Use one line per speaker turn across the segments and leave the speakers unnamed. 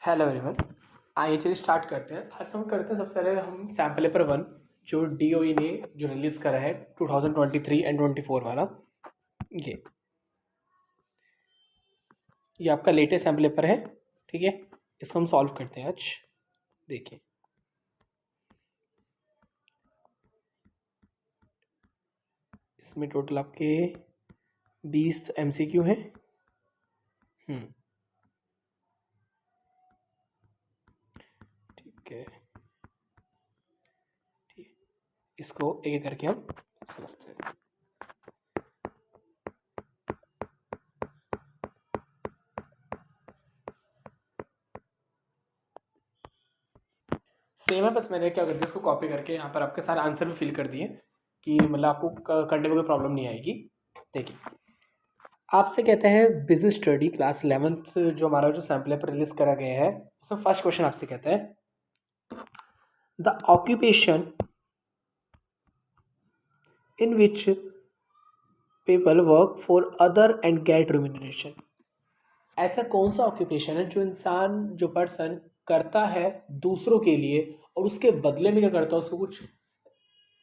Hello everyone. आइए चलिए start करते हैं। आज हम करते हैं सबसे पहले हम सैम्पल पेपर 1 जो DOE ने जो रिलीज़ करा है 2023 एंड 24 वाला। ये आपका लेटेस्ट सैम्पल पेपर है, ठीक है। इसको हम सॉल्व करते हैं आज। देखिए इसमें टोटल आपके 20 MCQ हैं। ठीक है, इसको एक एक करके हम समझते हैं। सेम है, बस मैंने क्या कर दिया, इसको कॉपी करके यहाँ पर आपके सारे आंसर भी फिल कर दिए कि मतलब आपको करने में कोई प्रॉब्लम नहीं आएगी। देखिए आपसे कहते हैं बिजनेस स्टडी क्लास 11th जो हमारा जो सैम्पल पेपर रिलीज करा गया है उसमें फर्स्ट क्वेश्चन आपसे कहता है the occupation in which people work for other and get remuneration. ऐसा कौन सा ऑक्यूपेशन है जो इंसान जो पर्सन करता है दूसरों के लिए और उसके बदले में क्या करता है, उसको कुछ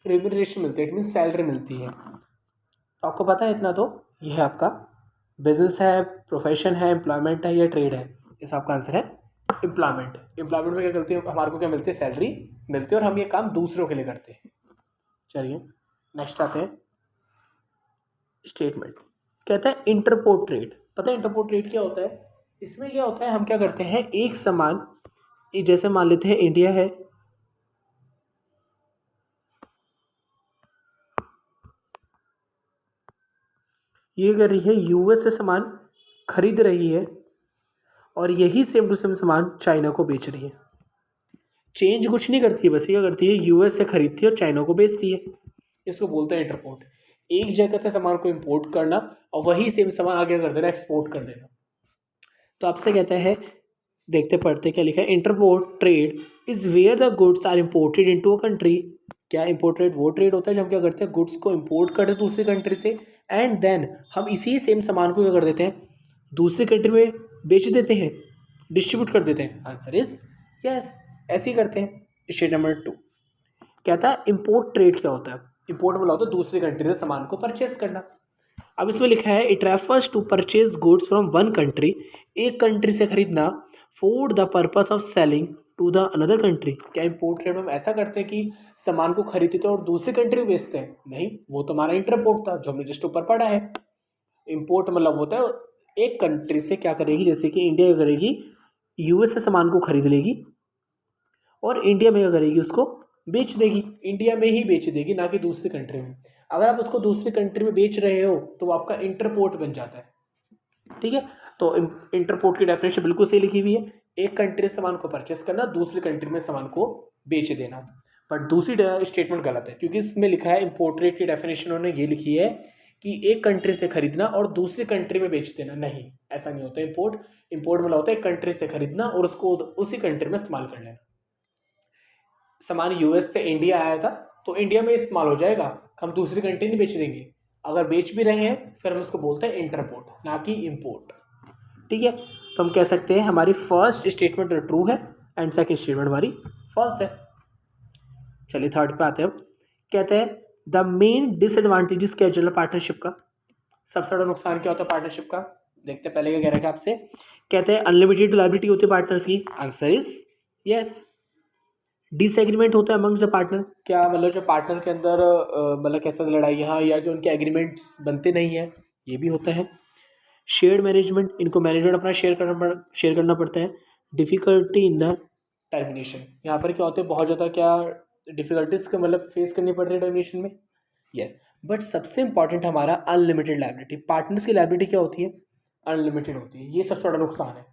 रिम्यूनरेशन मिलती है, इट मीन सैलरी मिलती है। तो आपको पता है इतना, तो यह है आपका बिजनेस है, प्रोफेशन है, एम्प्लॉयमेंट है या ट्रेड है। इसका आपका आंसर है एम्प्लॉयमेंट। एम्प्लॉयमेंट में क्या करती है, हमारे को क्या मिलती है, सैलरी मिलती है और हम ये काम दूसरों के लिए करते हैं। चलिए नेक्स्ट आते हैं स्टेटमेंट। कहता है इंटरपोर्ट ट्रेड। पता है इंटरपोर्ट ट्रेड क्या होता है? इसमें क्या होता है, हम क्या करते हैं एक सामान, जैसे मान लेते हैं इंडिया है, ये कर रही है US से सामान खरीद रही है और यही सेम टू सेम सामान चाइना को बेच रही है। चेंज कुछ नहीं करती है, बस ये क्या करती है US से खरीदती है और चाइना को बेचती है। इसको बोलते हैं इंटरपोर्ट। एक जगह से सामान को इंपोर्ट करना और वही सेम सामान आगे कर देना, एक्सपोर्ट कर देना। तो आपसे कहता है, देखते पढ़ते क्या लिखा है, interport trade is where the goods are imported into a country. क्या इम्पोर्ट ट्रेड? वो ट्रेड होता है जब हम क्या करते हैं गुड्स को इम्पोर्ट करते हैं दूसरी कंट्री से एंड देन हम इसी सेम सामान को क्या कर देते हैं दूसरी कंट्री में बेच देते हैं, डिस्ट्रीब्यूट कर देते हैं। आंसर इज यस, ऐसे ही करते हैं। स्टेट नंबर 2 कहता है इम्पोर्ट ट्रेड क्या होता है? इम्पोर्ट बोला होता है दूसरी कंट्री से सामान को परचेस करना। अब इसमें लिखा है it refers to purchase goods from one country, एक कंट्री से खरीदना, for the purpose of selling to the another country. क्या इम्पोर्ट ट्रेड में हम ऐसा करते हैं कि सामान को खरीदते थे और दूसरी कंट्री में बेचते हैं? नहीं, वो तो हमारा इंटरपोर्ट था जो हमने जस्ट ऊपर पढ़ा है। इम्पोर्ट मतलब होता है एक कंट्री से क्या करेगी, जैसे कि इंडिया क्या करेगी US से सामान को खरीद लेगी और इंडिया में क्या करेगी उसको बेच देगी, इंडिया में ही बेच देगी, ना कि दूसरी कंट्री में। अगर आप उसको दूसरी कंट्री में बेच रहे हो तो वो आपका इंटरपोर्ट बन जाता है, ठीक है। तो इंटरपोर्ट की डेफिनेशन बिल्कुल सही लिखी हुई है, एक कंट्री से सामान को परचेस करना, दूसरी कंट्री में सामान को बेच देना। बट दूसरी स्टेटमेंट गलत है क्योंकि इसमें लिखा है इम्पोर्ट ट्रेड की डेफिनेशन उन्होंने ये लिखी है कि एक कंट्री से खरीदना और दूसरी कंट्री में बेच देना। नहीं, ऐसा नहीं होता। इम्पोर्ट मतलब होता है एक कंट्री से खरीदना और उसको उसी कंट्री में इस्तेमाल कर लेना। सामान US से इंडिया आया था तो इंडिया में इस्तेमाल हो जाएगा, हम दूसरी कंट्री नहीं बेच देंगे। अगर बेच भी रहे हैं फिर हम उसको बोलते हैं इंटरपोर्ट, ना कि इम्पोर्ट, ठीक है। तो हम कह सकते हैं हमारी फर्स्ट स्टेटमेंट ट्रू है एंड सेकंड स्टेटमेंट हमारी फॉल्स है। चलिए थर्ड पे आते हैं। कहते हैं द मेन डिसएडवांटेजेस क्या है जनरल पार्टनरशिप का? सबसे बड़ा नुकसान क्या होता है पार्टनरशिप का? देखते हैं पहले क्या कह रखा है आपसे। कहते हैं अनलिमिटेड लायबिलिटी होती है पार्टनर्स की। Answer is yes. डिसएग्रीमेंट होता है अमंग्स द पार्टनर। क्या मतलब जो पार्टनर के अंदर मतलब कैसा लड़ाइयाँ या जो उनके एग्रीमेंट्स बनते नहीं है, ये भी होता है। शेयर्ड मैनेजमेंट, इनको मैनेजमेंट अपना शेयर करना पड़ता है। डिफिकल्टी इन द टर्मिनेशन, यहाँ पर क्या होता है बहुत ज़्यादा क्या डिफिकल्टीज का मतलब फेस करनी पड़ती है टर्मिनेशन में। यस, बट सबसे इंपॉर्टेंट हमारा अनलिमिटेड लायबिलिटी। पार्टनर्स की लायबिलिटी क्या होती है? अनलिमिटेड होती है। ये सबसे बड़ा नुकसान है।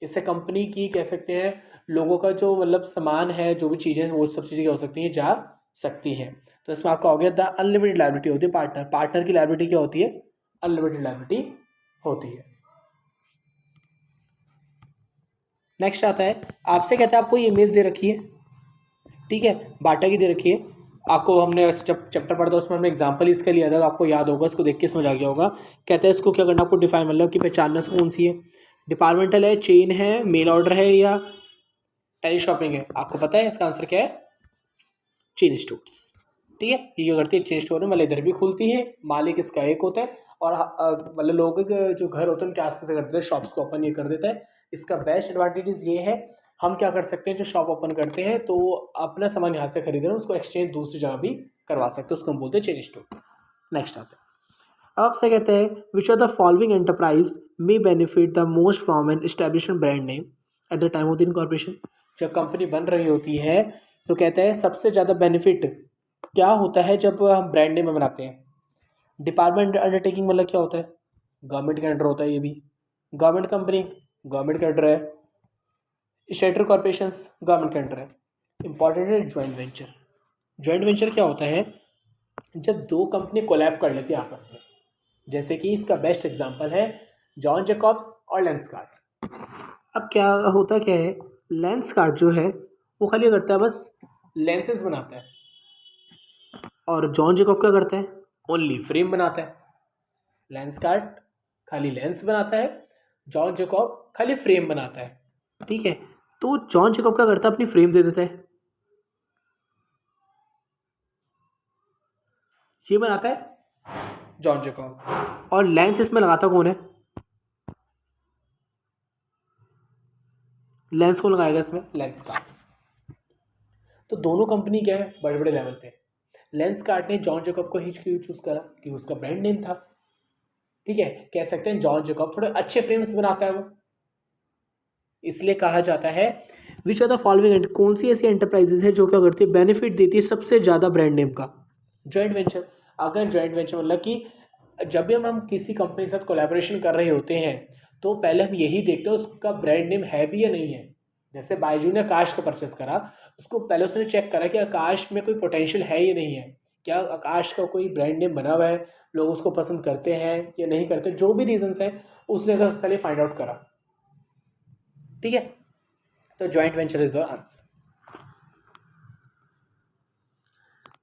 इससे कंपनी की कह सकते हैं लोगों का जो मतलब सामान है, जो भी चीज़ें वो सब चीज़ें क्या हो सकती हैं, जा सकती हैं। तो इसमें आपका हो गया द अनलिमिटेड लायबिलिटी होती है पार्टनर की लायबिलिटी क्या होती है? अनलिमिटेड लायबिलिटी होती है। नेक्स्ट आता है आपसे कहता है आपको ये इमेज दे रखी है, ठीक है, बाटा की दे रखी है। आपको हमने चैप्टर पढ़ा था उसमें हमने एग्जांपल इसका लिया था, तो आपको याद होगा, इसको देख के समझ आ गया होगा। कहता है इसको क्या करना, आपको डिफाइन मतलब कि पहचानना कौन सी है। डिपार्टमेंटल है, चेन है, मेल ऑर्डर है या टेली शॉपिंग है? आपको पता है इसका आंसर क्या है? Chain stores. ठीक है, ये क्या करती है? चेन स्टोर में मतलब इधर भी खुलती है, मालिक इसका एक होता है और मतलब लोगों के जो घर होते हैं उनके आसपास करते हैं, शॉप्स को ओपन ये कर देता है। इसका बेस्ट एडवांटेज ये है, हम क्या कर सकते हैं, जो शॉप ओपन करते हैं तो अपना सामान यहाँ से खरीद रहे हैं उसको एक्सचेंज दूसरी जगह भी करवा सकते हैं, उसको हम बोलते हैं चेन स्टोर। नेक्स्ट आते हैं, अब आपसे कहते हैं which are the following enterprise may benefit the most from an establishment brand name at the time of the incorporation. जब कंपनी बन रही होती है तो कहते हैं सबसे ज़्यादा बेनिफिट क्या होता है जब हम ब्रांड नेम बनाते हैं। डिपार्टमेंट अंडरटेकिंग मतलब क्या होता है? गवर्नमेंट के अंडर होता है, ये भी गवर्नमेंट कंपनी गवर्नमेंट के अंडर है। स्टेटरी कॉर्पोरेशन गवर्नमेंट के अंडर है। इंपॉर्टेंट है जॉइंट वेंचर। जॉइंट वेंचर क्या होता है? जब दो कंपनी कोलैब कर लेती है आपस में, जैसे कि इसका बेस्ट एग्जांपल है जॉन जैकब्स और लेंसकार्ट। अब क्या होता क्या है, लेंसकार्ट जो है वो खाली करता है बस लेंसेज बनाता है, और जॉन जैकब क्या करता है? ओनली फ्रेम बनाता है। लेंसकार्ट खाली लेंस बनाता है, जॉन जैकब खाली फ्रेम बनाता है। ठीक है, तो जॉन जैकब क्या करता है? अपनी फ्रेम दे देता है, ये बनाता है जॉन जैकब, और लेंस इसमें लगाता कौन है? लेंस को लगाएगा इसमें लेंसकार्ट। तो दोनों कंपनी क्या है? बड़े बड़े लेवल पे। लेंसकार्ट ने जॉन जैकब को ही क्यों चूज करा? कि उसका ब्रांड नेम था। ठीक है, कह सकते हैं जॉन जैकब थोड़े अच्छे फ्रेम्स बनाता है वो, इसलिए कहा जाता है विच आर द फॉलोइंग, कौन सी ऐसी एंटरप्राइजेज है जो क्या करती है? बेनिफिट देती है सबसे ज़्यादा ब्रांड नेम का। Joint venture. अगर जॉइंट वेंचर मतलब कि जब भी हम किसी कंपनी के साथ कोलैबोरेशन कर रहे होते हैं तो पहले हम यही देखते हैं उसका ब्रांड नेम है भी या नहीं है। जैसे बायजू ने आकाश को परचेस करा, उसको पहले उसने चेक करा कि आकाश में कोई पोटेंशियल है या नहीं है, क्या आकाश का कोई ब्रांड नेम बना हुआ है, लोग उसको पसंद करते हैं या नहीं करते, जो भी रीजंस है उसने अगर पहले फाइंड आउट करा। ठीक है, तो joint venture is the answer.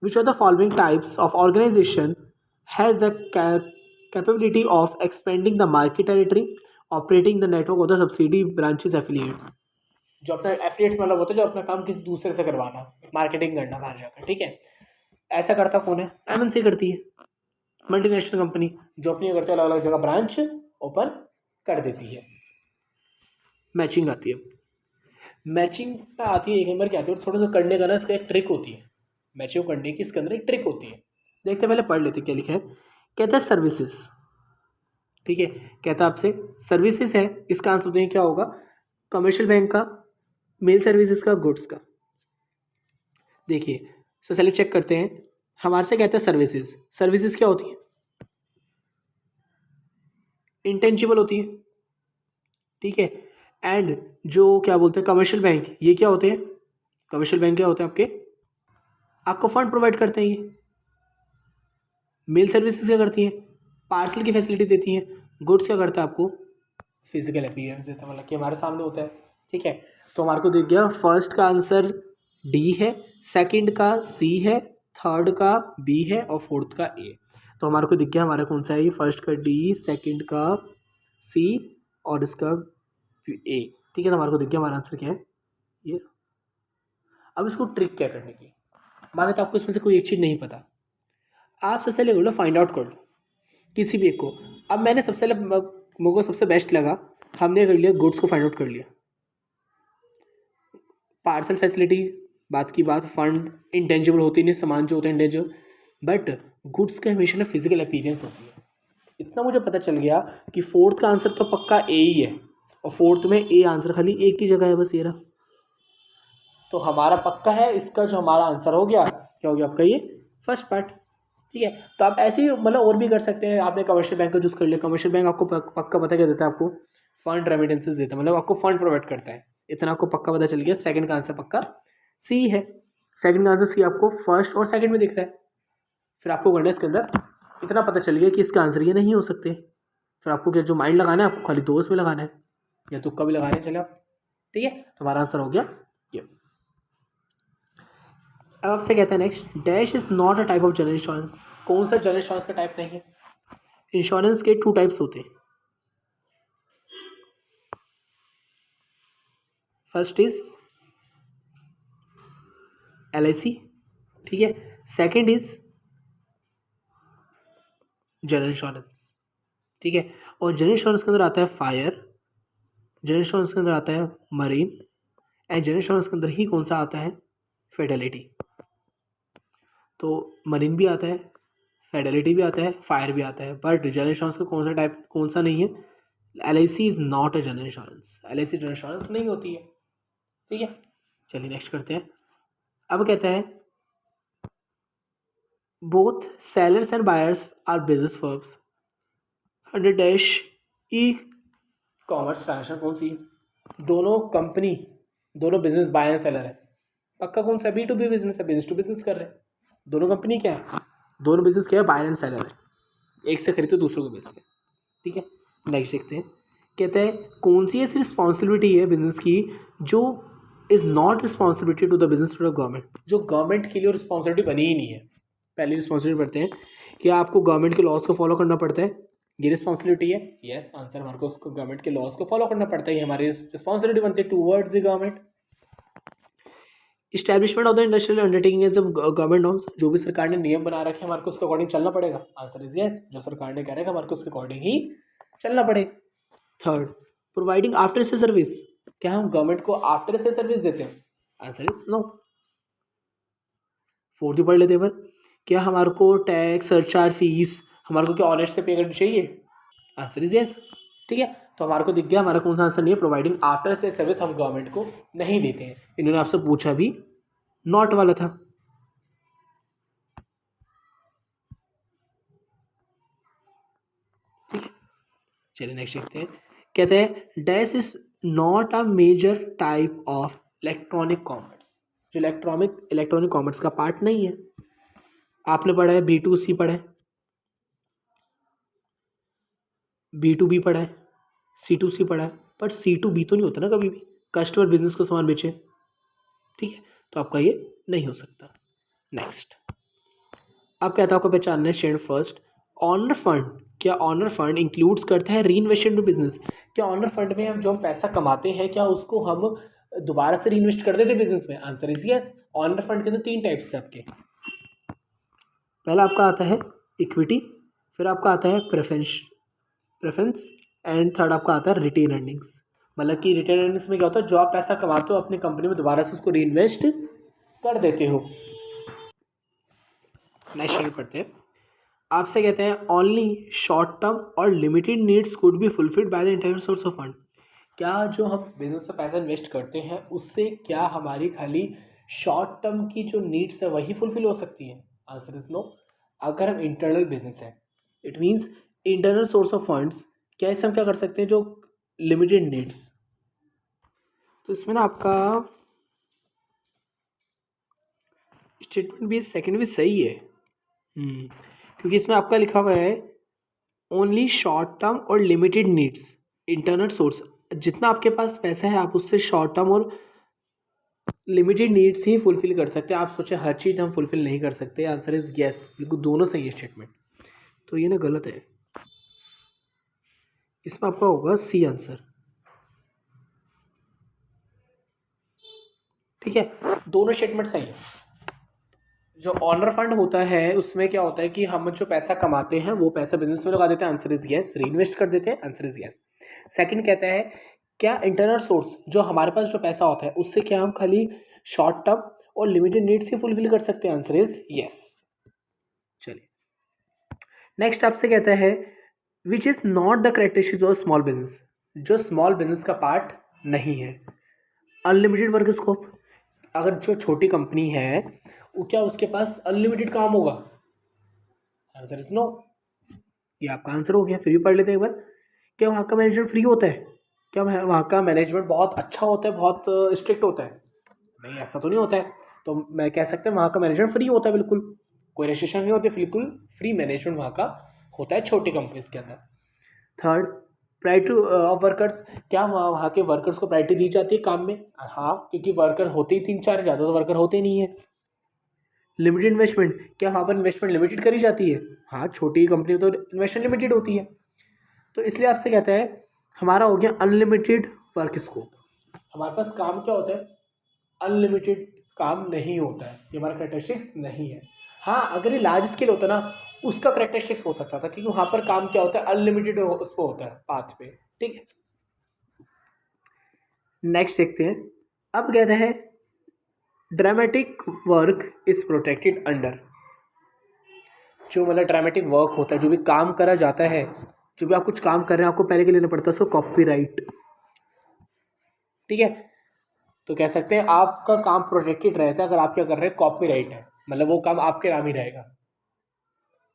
Which of the following types of organization has the capability of expanding the market territory, operating the network of the subsidiary branches affiliates? जो अपना एफिलिएट्स मतलब होता है जो अपना काम किसी दूसरे से करवाना, मार्केटिंग करना बाहर जाकर। ठीक है, ऐसा करता कौन है? एमएनसी करती है, मल्टीनेशनल कंपनी जो अपनी करते हैं अलग अलग जगह ब्रांच ओपन कर देती है। मैचिंग आती है, मैचिंग आती है एक नंबर की आती है, और थोड़ा सा करने का ना इसका एक ट्रिक होती है, मैचिंग करने की इसके अंदर एक ट्रिक होती है। देखते पहले पढ़ लेते क्या लिखा है। कहता है सर्विसेज। ठीक है, कहता है आपसे सर्विसेज है, इसका आंसर दें क्या होगा? कमर्शियल बैंक का, मेल सर्विसेज का, गुड्स का। देखिए तो चलिए चेक करते हैं, हमारे से कहता है सर्विसेज। सर्विसेज क्या होती है? इंटेंजिबल होती है। ठीक है, एंड जो क्या बोलते हैं कमर्शियल बैंक, ये क्या होते हैं? कमर्शियल बैंक क्या होते हैं आपके? आपको फंड प्रोवाइड करते हैं ये। मेल सर्विसेज क्या करती हैं? पार्सल की फैसिलिटी देती हैं। गुड्स क्या करता है? आपको फिजिकल अपीयरेंस देता है, मतलब कि हमारे सामने होता है। ठीक है, तो हमारे को दिख गया फर्स्ट का आंसर डी है, सेकंड का सी है, थर्ड का बी है और फोर्थ का ए। तो हमारे को दिख गया हमारा कौन सा है ये? फर्स्ट का डी, सेकंड का सी और इसका ए। ठीक है, तो हमारे को दिख गया हमारा आंसर क्या है ये। अब इसको ट्रिक क्या करने की, माने तो आपको इसमें से कोई एक चीज़ नहीं पता, आप सबसे पहले बोलो फाइंड आउट कर लो किसी भी एक को। अब मैंने सबसे पहले मुझको सबसे बेस्ट लगा, हमने कर लिया गुड्स को फाइंड आउट कर लिया। पार्सल फैसिलिटी बात की बात, फंड इंटेंजिबल होती नहीं, सामान जो होते हैं इंटेंजिबल, बट गुड्स के हमेशा ना फिजिकल अपीयरेंस होती है। इतना मुझे पता चल गया कि फोर्थ का आंसर तो पक्का ए ही है, और फोर्थ में ए आंसर खाली एक ही जगह है, बस ये रहा। तो हमारा पक्का है, इसका जो हमारा आंसर हो गया क्या हो गया आपका? ये फर्स्ट पार्ट। ठीक है, तो आप ऐसे ही मतलब और भी कर सकते हैं। आपने कमर्शियल बैंक का चूज़ कर लिया, कमर्शियल बैंक आपको पक्का पता क्या देता है? आपको फंड रेमिटेंसेस देता है, मतलब आपको फंड प्रोवाइड करता है, इतना आपको पक्का पता चल गया। सेकंड का आंसर पक्का सी है, सेकंड का आंसर सी आपको फर्स्ट और सेकंड में दिख रहा है। फिर आपको करना है इसके अंदर, इतना पता चल गया कि इसका आंसर ये नहीं हो सकते। फिर आपको क्या जो माइंड लगाना है, आपको खाली दो इसमें लगाना है या तुक्का भी लगाना है, चले आप। ठीक है, तो हमारा आंसर हो गया ये। अब आपसे कहते हैं next, dash is not a type of general insurance. कौन सा जनरल इंश्योरेंस का टाइप नहीं है? इंश्योरेंस के टू टाइप्स होते हैं, फर्स्ट इज LIC, ठीक है। सेकंड इज जनरल इंश्योरेंस, ठीक है। और जनरल इंश्योरेंस के अंदर आता है फायर, जनरल इंश्योरेंस के अंदर आता है मरीन, एंड जनरल इंश्योरेंस के अंदर ही कौन सा आता है, फेडेलिटी। तो मरीन भी आता है, फेडेलिटी भी आता है, फायर भी आता है, बट जनरल इंश्योरेंस का कौन सा टाइप, कौन सा नहीं है, LIC is not a general insurance, LIC general insurance नहीं होती है, ठीक है। चलिए नेक्स्ट करते हैं। अब कहता है both sellers and buyers are business firms, 100 e commerce transaction कौन सी है, दोनों कंपनी, दोनों बिजनेस बायर एंड सेलर है, पक्का कौन सा, B2B बिजनेस है, बिजनेस टू बिजनेस कर रहे हैं, दोनों कंपनी क्या है, दोनों बिजनेस क्या है, बायर एंड सेलर है, एक से खरीदते दूसरों को बेचते हैं, ठीक है। नेक्स्ट देखते हैं, कहते हैं कौन सी ऐसी रिस्पॉन्सिबिलिटी है बिजनेस की जो is not responsibility to the business to the government, जो गवर्नमेंट के लिए रिस्पॉन्सिबिलिटी बनी ही नहीं है। पहली रिस्पॉन्सिबिलिटी पढ़ते हैं, क्या आपको गवर्नमेंट के लॉज को फॉलो करना पड़ता है, ये रिस्पॉन्सिबिलिटी है, यस आंसर, हमारे को उसको गवर्नमेंट के लॉज को फॉलो करना पड़ता है, ये हमारी रिस्पॉन्सिबिलिटी बनती है towards the government. Establishment of the industrial undertaking is government norms, जो भी सरकार ने नियम बना रखे हैं हमारे को उसके अकॉर्डिंग चलना पड़ेगा, आंसर इज यस, जो सरकार ने कह रखा है हमारे को उसके अकॉर्डिंग ही चलना पड़ेगा। थर्ड, प्रोवाइडिंग आफ्टर से सर्विस, क्या हम गवर्नमेंट को आफ्टर से सर्विस देते हैं, आंसर इज नो। फोर्थ ही पढ़ लेते हैं पर, क्या हमारे को टैक्स सरचार्ज फीस हमारे को क्या ऑनेस्ट से पे करनी चाहिए, आंसर इज यस, ठीक है। तो हमारे को दिख गया हमारा कौन सा आंसर नहीं है, प्रोवाइडिंग आफ्टर से सर्विस हम गवर्नमेंट को नहीं देते हैं, इन्होंने आपसे पूछा भी नॉट वाला था। ठीक है, चलिए नेक्स्ट देखते हैं, कहते हैं dash is not a major type of electronic commerce, जो इलेक्ट्रॉनिक कॉमर्स का पार्ट नहीं है। आपने पढ़ा है B2C पढ़ा है, B2B पढ़ा है, C2C पढ़ा है, पर C2B तो नहीं होता ना कभी भी, कस्टमर बिजनेस को सामान बेचे, ठीक है, तो आपका ये नहीं हो सकता। नेक्स्ट, अब कहता है आपको पहचानना है शेयर फर्स्ट, ऑनर फंड, क्या ऑनर फंड इंक्लूड्स करता है री इन्वेस्टमेंट टू बिजनेस, क्या ऑनर फंड में हम जो हम पैसा कमाते हैं क्या उसको हम दोबारा से री इन्वेस्ट कर देते हैं बिजनेस में, answer is yes. Owner fund के अंदर 3 टाइप्स है आपके, पहला आपका आता है इक्विटी, फिर आपका आता है प्रेफरेंस एंड थर्ड आपका आता है रिटेन अर्निंग्स। मतलब कि रिटेन अर्निंग्स में क्या होता है, जो आप पैसा कमाते हो अपनी कंपनी में दोबारा से उसको री इन्वेस्ट कर देते हो। नेक्स्ट पढ़ते हैं, आपसे कहते हैं ओनली शॉर्ट टर्म और limited needs could be fulfilled by the internal source of fund, क्या जो हम बिजनेस में पैसा इन्वेस्ट करते हैं उससे क्या हमारी खाली शॉर्ट टर्म की जो नीड्स है वही फुलफिल हो सकती है, आंसर इज नो। अगर हम इंटरनल बिजनेस है, it means internal source of funds, क्या इससे हम क्या कर सकते हैं, जो लिमिटेड नीड्स, तो इसमें ना आपका स्टेटमेंट भी सेकंड भी सही है, क्योंकि इसमें आपका लिखा हुआ है ओनली शॉर्ट टर्म और लिमिटेड नीड्स इंटरनल सोर्स, जितना आपके पास पैसा है आप उससे शॉर्ट टर्म और लिमिटेड नीड्स ही फुलफिल कर सकते हैं। आप सोचें हर चीज़ हम फुलफिल नहीं कर सकते, आंसर इज यस, बिल्कुल दोनों सही है स्टेटमेंट, तो ये ना गलत है, इसमें आपका होगा सी आंसर, ठीक है, दोनों स्टेटमेंट सही है। जो ऑनर फंड होता है उसमें क्या होता है कि हम जो पैसा कमाते हैं वो पैसा बिजनेस में लगा देते हैं, आंसर इज यस, री इन्वेस्ट कर देते हैं, आंसर इज यस। सेकंड कहता है क्या इंटरनल सोर्स, जो हमारे पास जो पैसा होता है उससे क्या हम खाली शॉर्ट टर्म और लिमिटेड नीड्स ही फुलफिल कर सकते हैं, आंसर इज यस। चलिए नेक्स्ट आपसे कहता है which is not the characteristics of small business, जो स्मॉल बिजनेस का पार्ट नहीं है, अनलिमिटेड वर्क स्कोप, अगर जो छोटी कंपनी है वो क्या उसके पास अनलिमिटेड काम होगा, आंसर इज नो, ये आपका आंसर हो गया। फिर भी पढ़ लेते हैं एक बार, क्या वहाँ का मैनेजमेंट फ्री होता है, क्या वहाँ का मैनेजमेंट बहुत अच्छा होता है, बहुत स्ट्रिक्ट होता है, नहीं ऐसा तो नहीं होता है, तो मैं कह सकते हैं वहाँ का मैनेजमेंट फ्री होता है, बिल्कुल कोई रेस्ट्रिक्शन नहीं होती, बिल्कुल फ्री मैनेजमेंट वहाँ का होता है छोटी कंपनीज के अंदर। थर्ड, प्रायोरिटी ऑफ वर्कर्स, क्या वहाँ के वर्कर्स को प्रायोरिटी दी जाती है काम में, हाँ क्योंकि वर्कर होते ही 3-4, ज़्यादा तो वर्कर होते नहीं है। लिमिटेड इन्वेस्टमेंट, क्या वहाँ पर इन्वेस्टमेंट लिमिटेड करी जाती है, हाँ छोटी कंपनी तो इन्वेस्टमेंट लिमिटेड होती है, तो इसलिए आपसे कहता है हमारा हो गया अनलिमिटेड वर्क स्कोप, हमारे पास काम क्या होता है, अनलिमिटेड काम नहीं होता है, ये हमारा करेक्टरिस्टिक्स नहीं है। हाँ, अगर ये लार्ज स्केल होता ना उसका करेक्टरिस्टिक्स हो सकता था, क्योंकि वहाँ पर काम क्या होता है, अनलिमिटेड उस पर होता है, पाथ पे। ठीक है, नेक्स्ट देखते हैं। अब कहते हैं dramatic work is protected under, जो मतलब ड्रामेटिक वर्क होता है, जो भी काम करा जाता है, जो भी आप कुछ काम कर रहे हैं आपको पहले के लेना पड़ता है उसको कॉपीराइट। ठीक है, तो कह सकते हैं आपका काम प्रोटेक्टेड रहता है अगर आप क्या कर रहे हैं, कॉपीराइट है, मतलब वो काम आपके नाम ही रहेगा।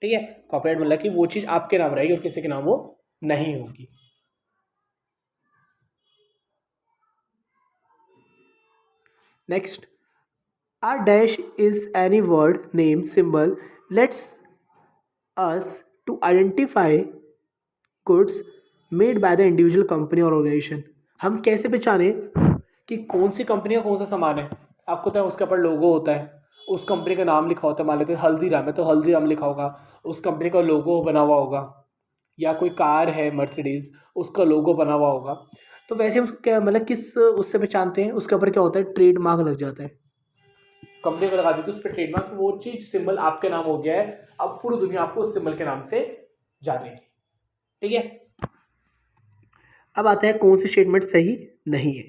ठीक है, कॉपीराइट मतलब कि वो चीज़ आपके नाम रहेगी और किसी के नाम वो नहीं होगी। Next, a dash is any word, name, symbol lets us to identify goods made by the individual company or organization। हम कैसे पहचाने कि कौन सी कंपनी का कौन सा सामान है। आपको पता है उसके ऊपर लोगो होता है, उस कंपनी का नाम लिखा होता है, मान लेते हैं हल्दीराम है तो हल्दीराम लिखा होगा, उस कंपनी का लोगो बना हुआ होगा, या कोई कार है मर्सिडीज उसका लोगो बना हुआ होगा। तो वैसे उसको क्या मतलब किस उससे पहचानते हैं, उसके ऊपर क्या होता है, ट्रेडमार्क लग जाता है, कंपनी को लगा दी तो उस पर ट्रेडमार्क, वो चीज सिंबल आपके नाम हो गया है, अब पूरी दुनिया आपको उस सिंबल के नाम से जानेगी। ठीक है, अब आता है कौन सी स्टेटमेंट सही नहीं है,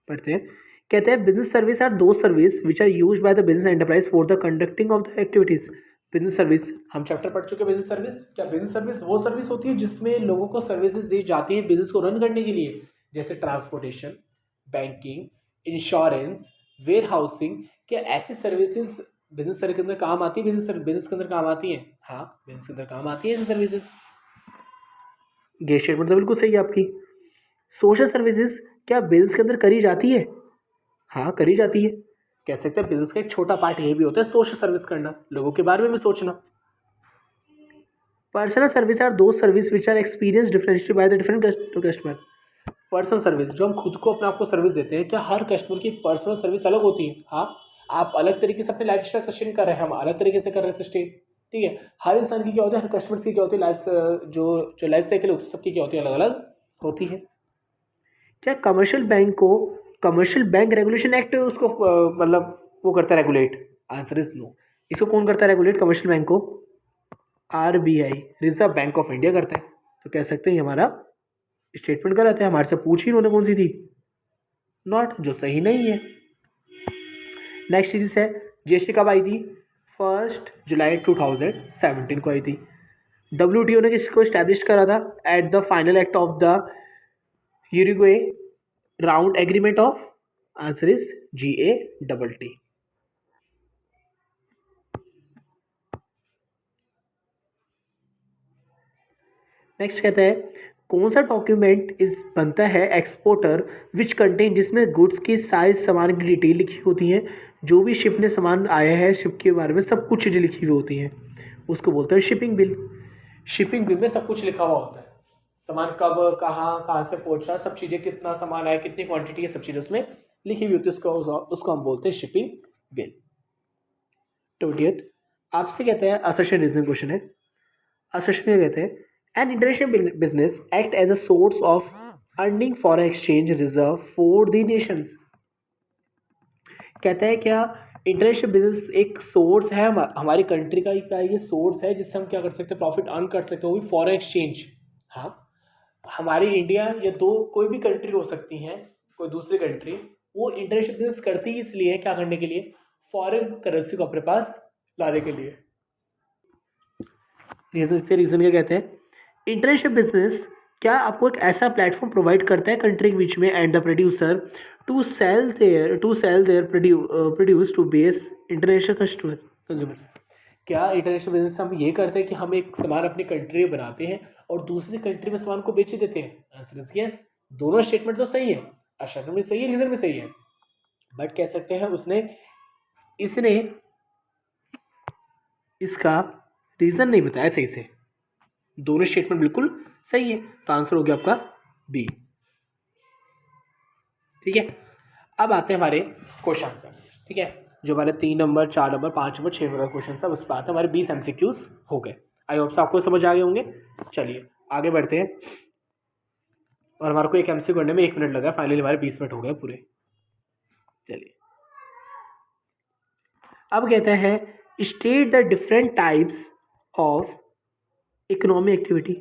पढ़ते हैं। कहते हैं business service are those service which are use by the business enterprise for the conducting of the activities. Business service हम चैप्टर पढ़ चुके हैं। बिजनेस सर्विस क्या, बिजनेस सर्विस वो सर्विस होती है जिसमें लोगों को सर्विसेज दी जाती है बिजनेस को रन करने के लिए, जैसे transportation, banking, insurance, warehousing. क्या ऐसी सर्विसेज बिजनेस सर्विस के अंदर काम आती है, बिजनेस के अंदर काम आती है? हाँ, बिजनेस के अंदर काम आती है ऐसी सर्विसेज। ये स्टेटमेंट तो बिल्कुल सही है आपकी। सोशल सर्विसेज क्या बिजनेस के अंदर करी जाती है? हाँ, करी जाती है। कह सकते हैं बिजनेस का एक छोटा पार्ट ये भी होता है सोशल सर्विस करना, लोगों के बारे में भी सोचना। Personal service are those service which are experience differentiated by the different customer. Personal service जो हम खुद को अपने आप को सर्विस देते हैं, क्या हर कस्टमर की पर्सनल सर्विस अलग होती है? हाँ, आप अलग तरीके से अपने लाइफ स्टाइल सस्टेन कर रहे हैं, हम अलग तरीके से कर रहे हैं सस्टेन। ठीक है, हर इंसान की क्या होती है, हर कस्टमर की क्या होती है, लाइफ जो लाइफ साइकिल होती है सबकी क्या होती है, अलग अलग होती है। क्या कमर्शियल बैंक को कमर्शियल बैंक रेगुलेशन एक्ट उसको मतलब वो करता है रेगुलेट? Answer is no. इसको कौन करता है रेगुलेट कमर्शियल बैंक को? RBI, reserve bank of India करता है। तो कह सकते हैं हमारा स्टेटमेंट गलत है, हमारे से पूछी इन्होंने कौन सी थी, नॉट, जो सही नहीं है। नेक्स्ट सीरीज है GST कब आई थी? 1 जुलाई 2017 को आई थी। WTO ने किसको स्टैब्लिश करा था? At the final act of the Uruguay round agreement of, answer is GATT। Next कहता है कौन सा डॉक्यूमेंट इस बनता है एक्सपोर्टर विच कंटेन, जिसमें गुड्स की साइज सामान की डिटेल लिखी होती है, जो भी शिप ने सामान आया है शिप के बारे में सब कुछ चीज़ें लिखी हुई होती हैं, उसको बोलते हैं शिपिंग बिल। शिपिंग बिल में सब कुछ लिखा हुआ होता है, सामान कब कहाँ से पहुंचा, सब चीज़ें, कितना सामान आया, कितनी क्वांटिटी है, सब चीज़ें उसमें लिखी हुई होती है, उसको हम बोलते हैं शिपिंग बिल। 20th आपसे कहते हैं असर्शन रीजनिंग क्वेश्चन है। असर्शन क्या कहते हैं? An international business act as a source of earning foreign exchange reserve for the nations. कहता है क्या इंटरनेशनल बिजनेस एक सोर्स है, हमारी कंट्री का ये सोर्स है जिससे हम क्या कर सकते हैं, प्रॉफिट अर्न कर सकते हैं, वो भी फॉरेन एक्सचेंज। हाँ, हमारी इंडिया या कोई भी कंट्री हो सकती हैं, कोई दूसरी कंट्री, वो इंटरनेशनल बिजनेस करती है इसलिए क्या करने के लिए, फॉरेन करेंसी को अपने पास लाने के लिए। रीजन क्या कहते हैं? इंटरनेशनल बिजनेस क्या आपको एक ऐसा प्लेटफॉर्म प्रोवाइड करता है कंट्री के बीच में and the producer to sell their produce to base international consumers. क्या इंटरनेशनल बिजनेस हम ये करते हैं कि हम एक सामान अपनी कंट्री में बनाते हैं और दूसरी कंट्री में सामान को बेच देते हैं? Answer is yes. दोनों स्टेटमेंट तो सही है, असर्शन भी सही है, रीजन भी सही है, बट कह सकते हैं इसने इसका रीजन नहीं बताया सही से। दोनों स्टेटमेंट बिल्कुल सही है, तो आंसर हो गया आपका बी। ठीक है, अब आते हैं हमारे क्वेश्चन आंसर्स। ठीक है, जो हमारे 3 number 4 number 5 number 6 number question है उस पर आते हैं हमारे 20 MCQs हो गए। आई होप से आपको समझ आ गए होंगे। चलिए आगे बढ़ते हैं, और हमारे को एक MCQ करने में 1 मिनट लगा, फाइनली हमारे 20 मिनट हो गए पूरे। चलिए अब कहता है state the different types of economic activity.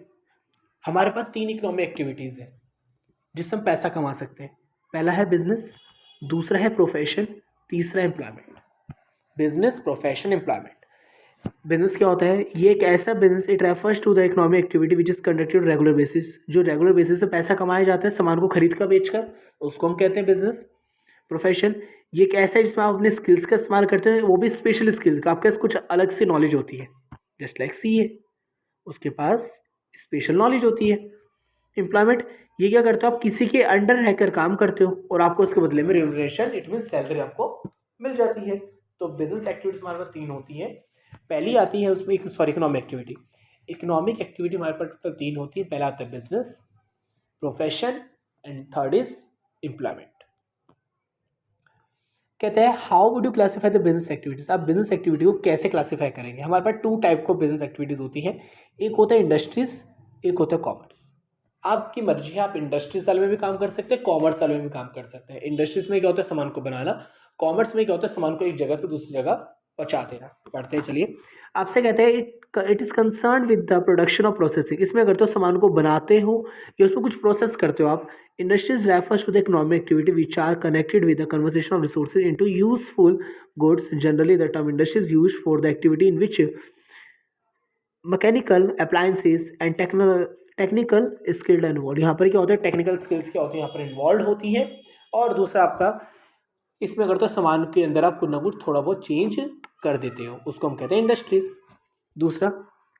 हमारे पास 3 इकोनॉमिक एक्टिविटीज़ है जिससे हम पैसा कमा सकते हैं। पहला है बिजनेस, दूसरा है प्रोफेशन, तीसरा employment. Business, profession, employment. Business क्या होता है? ये एक ऐसा business, it refers to the economic activity which is conducted regular basis, जो रेगुलर बेसिस से पैसा कमाया जाता है सामान को खरीद कर बेचकर, उसको हम कहते हैं बिजनेस। प्रोफेशन ये एक ऐसा है जिसमें आप अपने स्किल्स का इस्तेमाल करते हैं, वो भी स्पेशल स्किल का, आपके पास कुछ अलग से नॉलेज होती है, जस्ट लाइक सीए, उसके पास स्पेशल नॉलेज होती है। एम्प्लॉयमेंट ये क्या करते हो? आप किसी के अंडर रहकर काम करते हो और आपको उसके बदले में रेम्यूनरेशन, इट मीन सैलरी आपको मिल जाती है। तो बिजनेस एक्टिविटीज हमारे पास 3 होती है। पहली आती है उसमें इकोनॉमिक एक्टिविटी। इकोनॉमिक एक्टिविटी हमारे पास टोटल 3 होती है। पहला आता है business, profession and third is employment. कहते हैं how would you classify the business activities? आप बिजनेस एक्टिविटी को कैसे क्लासीफाई करेंगे? हमारे पास 2 टाइप को बिजनेस एक्टिविटीज होती है। एक होता है इंडस्ट्रीज, एक होता है कॉमर्स। आपकी मर्जी है, आप इंडस्ट्रीज वाले में भी काम कर सकते हैं, कॉमर्स वाले में भी काम कर सकते हैं। इंडस्ट्रीज में क्या होता है? सामान को बनाना। कॉमर्स में क्या होता है? सामान को एक जगह से दूसरी जगह पहुंचा देना। पढ़ते हैं चलिए। आपसे कहते हैं it is concern with the production of processing. इसमें अगर तो सामान को बनाते हो या उसमें कुछ प्रोसेस करते हो आप। Industries refers to the economic activity which are connected with the conversation of resources into useful goods. Generally the term industries used for the activity in which mechanical appliances and technical skilled involve. यहाँ पर क्या होता है? Technical skills क्या होती है यहाँ पर इन्वॉल्व होती है। और दूसरा आपका इसमें अगर तो सामान के अंदर आप कुछ ना कुछ थोड़ा बहुत चेंज कर देते हो, उसको हम कहते हैं इंडस्ट्रीज। दूसरा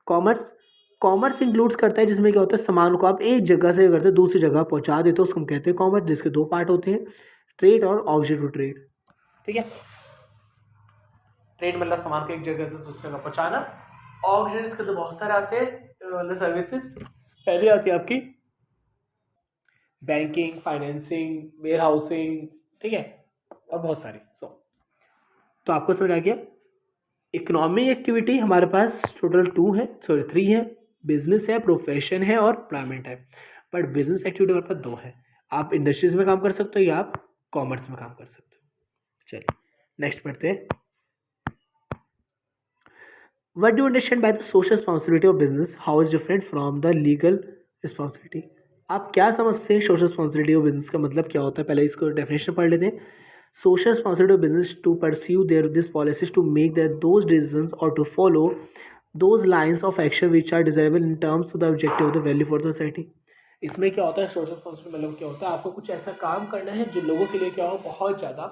कॉमर्स। कॉमर्स इंक्लूड्स करता है जिसमें क्या होता है? सामान को आप एक जगह से करते हैं दूसरी जगह पहुंचा देते हो, उसको हम कहते हैं कॉमर्स, जिसके 2 पार्ट होते हैं, ट्रेड और ऑक्सिलरी ट्रेड। ठीक है, ट्रेड मतलब सामान को एक जगह से दूसरी जगह पहुंचाना। ऑक्सिलरीज के तो बहुत सारे आते हैं मतलब सर्विसेज। पहली आती है आपकी बैंकिंग, फाइनेंसिंग, वेयर हाउसिंग, ठीक है, और बहुत सारी। तो आपको समझ आ गया। इकोनॉमिक एक्टिविटी हमारे पास टोटल 3 है। बिजनेस है, प्रोफेशन है और एम्प्लॉयमेंट है। बट बिजनेस एक्टिविटी हमारे पास 2 है। आप इंडस्ट्रीज में काम कर सकते हो या आप कॉमर्स में काम कर सकते हो। चलिए नेक्स्ट पढ़ते हैं। What do you understand by the social responsibility of business? How is different from the legal responsibility? आप क्या समझते हैं सोशल रिस्पॉन्सिबिलिटी ऑफ बिजनेस का मतलब क्या होता है? पहले इसको डेफिनेशन पढ़ लेते हैं। Social responsibility of business to pursue their this policies to make their those decisions और to follow those lines of action which are desirable in terms of the objective of the value for the society. इसमें क्या होता है? Social responsibility मतलब क्या होता है? आपको कुछ ऐसा काम करना है जो लोगों के लिए क्या हो, बहुत ज़्यादा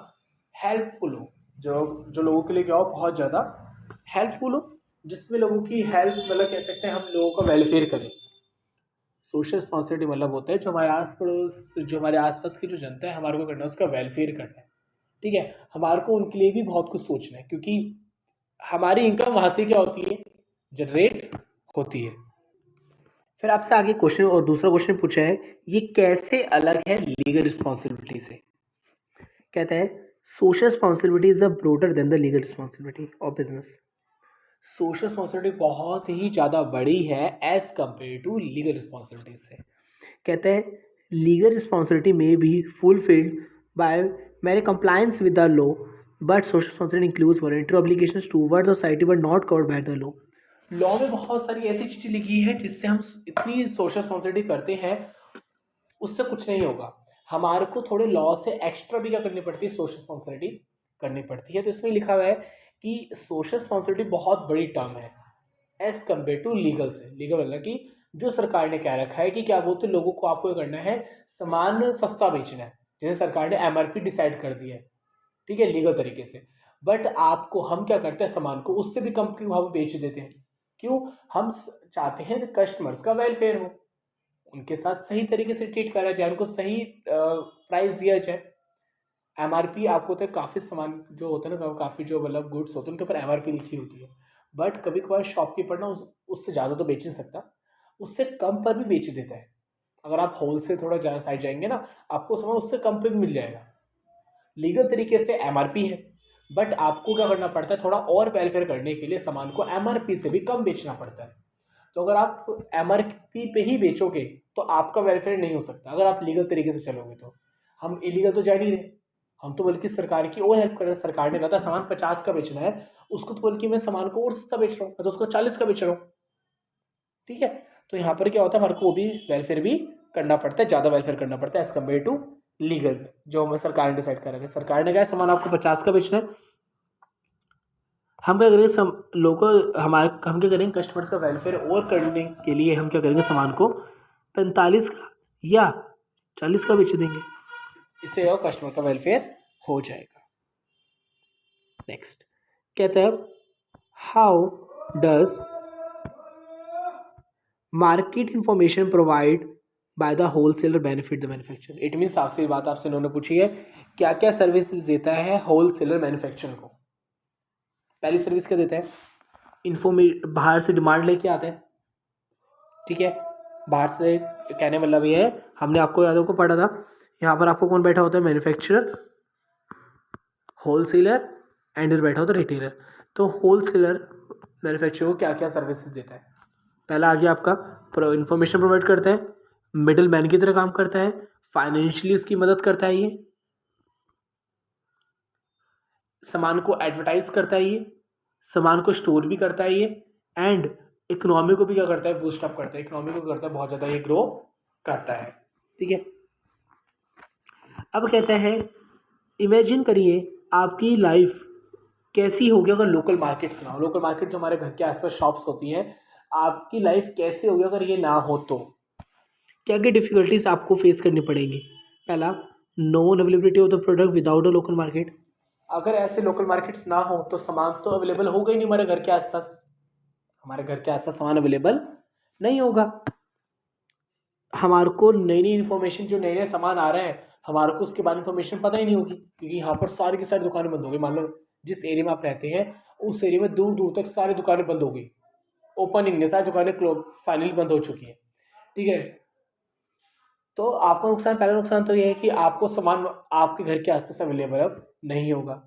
हेल्पफुल हो, जो लोगों के लिए क्या हो, बहुत ज़्यादा हेल्पफुल हो, जिसमें लोगों की हेल्प मतलब कह सकते हैं हम लोगों का वेलफेयर करें। सोशल रिस्पॉन्सिबिलिटी मतलब होता है जो हमारे आस पड़ोस, जो हमारे आसपास की जो जनता है, हमारे को करना है उसका वेलफेयर करना है। ठीक है, हमारे को उनके लिए भी बहुत कुछ सोचना है, क्योंकि हमारी इनकम वहाँ से क्या होती है? जनरेट होती है। फिर आपसे आगे क्वेश्चन और दूसरा क्वेश्चन पूछा है, ये कैसे अलग है लीगल रिस्पॉन्सिबिलिटी से? कहता है social responsibility is a broader than the legal responsibility of business. Social responsibility बहुत ही ज़्यादा बड़ी है as compare to legal responsibility से। कहते हैं लीगल रिस्पॉन्सिबिलिटी में be fulfilled by many compliance with the law, but social responsibility includes voluntary obligations towards society but not covered by the law. Law में बहुत सारी ऐसी चीज़ें लिखी है जिससे हम इतनी सोशल रिस्पॉन्सिबिलिटी करते हैं, उससे कुछ नहीं होगा। हमारे को थोड़े लॉ से एक्स्ट्रा भी क्या करनी पड़ती है? सोशल रिस्पॉन्सिबिलिटी करनी पड़ती है। तो इसमें लिखा हुआ है कि सोशल रिस्पॉन्सिबिलिटी बहुत बड़ी टर्म है एज कम्पेयर टू लीगल से। लीगल मतलब कि जो सरकार ने क्या रखा है कि क्या बोलते हैं, लोगों को आपको करना है सामान सस्ता बेचना है, जैसे सरकार ने एमआरपी डिसाइड कर दिया है, ठीक है, लीगल तरीके से। बट आपको हम क्या करते हैं? सामान को उससे भी कम के भाव में बेच देते हैं। क्यों? हम चाहते हैं कस्टमर्स का वेलफेयर हो, उनके साथ सही तरीके से ट्रीट करा जाए, उनको सही प्राइस दिया जाए। एमआरपी आपको तो काफ़ी सामान जो होता है ना, काफ़ी जो मतलब गुड्स होते हैं उनके ऊपर एमआरपी लिखी होती है, बट कभी कभार शॉपकीपर ना उससे ज़्यादा तो बेच नहीं सकता, उससे कम पर भी बेच देता है। अगर आप होल से थोड़ा ज़्यादा साइड जाएंगे ना, आपको सामान उससे कम पे भी मिल जाएगा। लीगल तरीके से एमआरपी है, बट आपको क्या करना पड़ता है? थोड़ा और वेलफेयर करने के लिए सामान को एमआरपी से भी कम बेचना पड़ता है। तो अगर आप एमआरपी पे ही बेचोगे तो आपका वेलफेयर नहीं हो सकता, अगर आप लीगल तरीके से चलोगे तो। हम इलीगल तो जा नहीं रहे, हम तो बल्कि सरकार की और हेल्प कर रहे हैं। सरकार ने कहा था सामान 50 का बेचना है, उसको तो बल्कि मैं सामान को और सस्ता बेच रहा हूँ, मैं तो उसको 40 का बेच रहा हूँ। ठीक है, तो यहाँ पर क्या होता है, हमारे को वो भी वेलफेयर भी करना पड़ता है, ज़्यादा वेलफेयर करना पड़ता है एज कम्पेयर टू लीगल, जो हमें सरकार ने डिसाइड करा है। सरकार ने कहा सामान आपको 50 का बेचना है, हम क्या करेंगे, लोगों हमारे हम क्या करेंगे, कस्टमर्स का वेलफेयर और करने के लिए हम क्या करेंगे, सामान को 45 का या 40 का बेच देंगे, इससे और कस्टमर का वेलफेयर हो जाएगा। नेक्स्ट कहता है, how does market information provide by the wholesaler benefit the manufacturer. It means आपसे बात आपसे इन्होंने पूछी है, क्या क्या सर्विसेज देता है होलसेलर मैन्युफैक्चरर को। पहली सर्विस क्या देता है, बाहर से डिमांड लेके आता है। ठीक है, बाहर से कहने मतलब ये है, हमने आपको यादों को पढ़ा था, यहाँ पर आपको कौन बैठा होता है, मैन्युफैक्चरर, होलसेलर एंड इधर बैठा होता है रिटेलर। तो होलसेलर मैन्युफैक्चरर को क्या क्या सर्विसेज देता है, पहला आ गया आपका इंफॉर्मेशन प्रोवाइड करता है, मिडिल मैन की तरह काम करता है, फाइनेंशियली इसकी मदद करता है, ये सामान को एडवर्टाइज करता है, ये सामान को स्टोर भी करता है, ये एंड इकोनॉमी को भी क्या करता है, बूस्ट अप करता है, इकोनॉमी को करता है बहुत ज़्यादा ये ग्रो करता है। ठीक है, अब कहता है, इमेजिन करिए आपकी लाइफ कैसी होगी अगर लोकल मार्केट्स ना हो। लोकल मार्केट जो हमारे घर के आसपास शॉप्स होती हैं, आपकी लाइफ कैसे होगी अगर ये ना हो तो क्या क्या डिफिकल्टीज आपको फेस करनी पड़ेंगी। पहला, non availability of the product without a local market. अगर ऐसे लोकल मार्केट्स ना हो तो सामान तो अवेलेबल होगा ही नहीं हमारे घर के आसपास, हमारे घर के आसपास सामान अवेलेबल नहीं होगा। हमारे को नई नई इन्फॉर्मेशन, जो नए नए सामान आ रहे हैं, हमारे को उसके बारे में इन्फॉर्मेशन पता ही नहीं होगी, क्योंकि यहाँ पर सारी की सारी दुकानें बंद हो गई। मान लो जिस एरिया में आप रहते हैं उस एरिया में दूर दूर तक सारी दुकानें बंद हो गई, ओपनिंग नहीं, सारी दुकानें फाइनली बंद हो चुकी हैं। ठीक है, तो आपका नुकसान, पहला नुकसान तो ये है कि आपको सामान आपके घर के आसपास अवेलेबल अब नहीं होगा।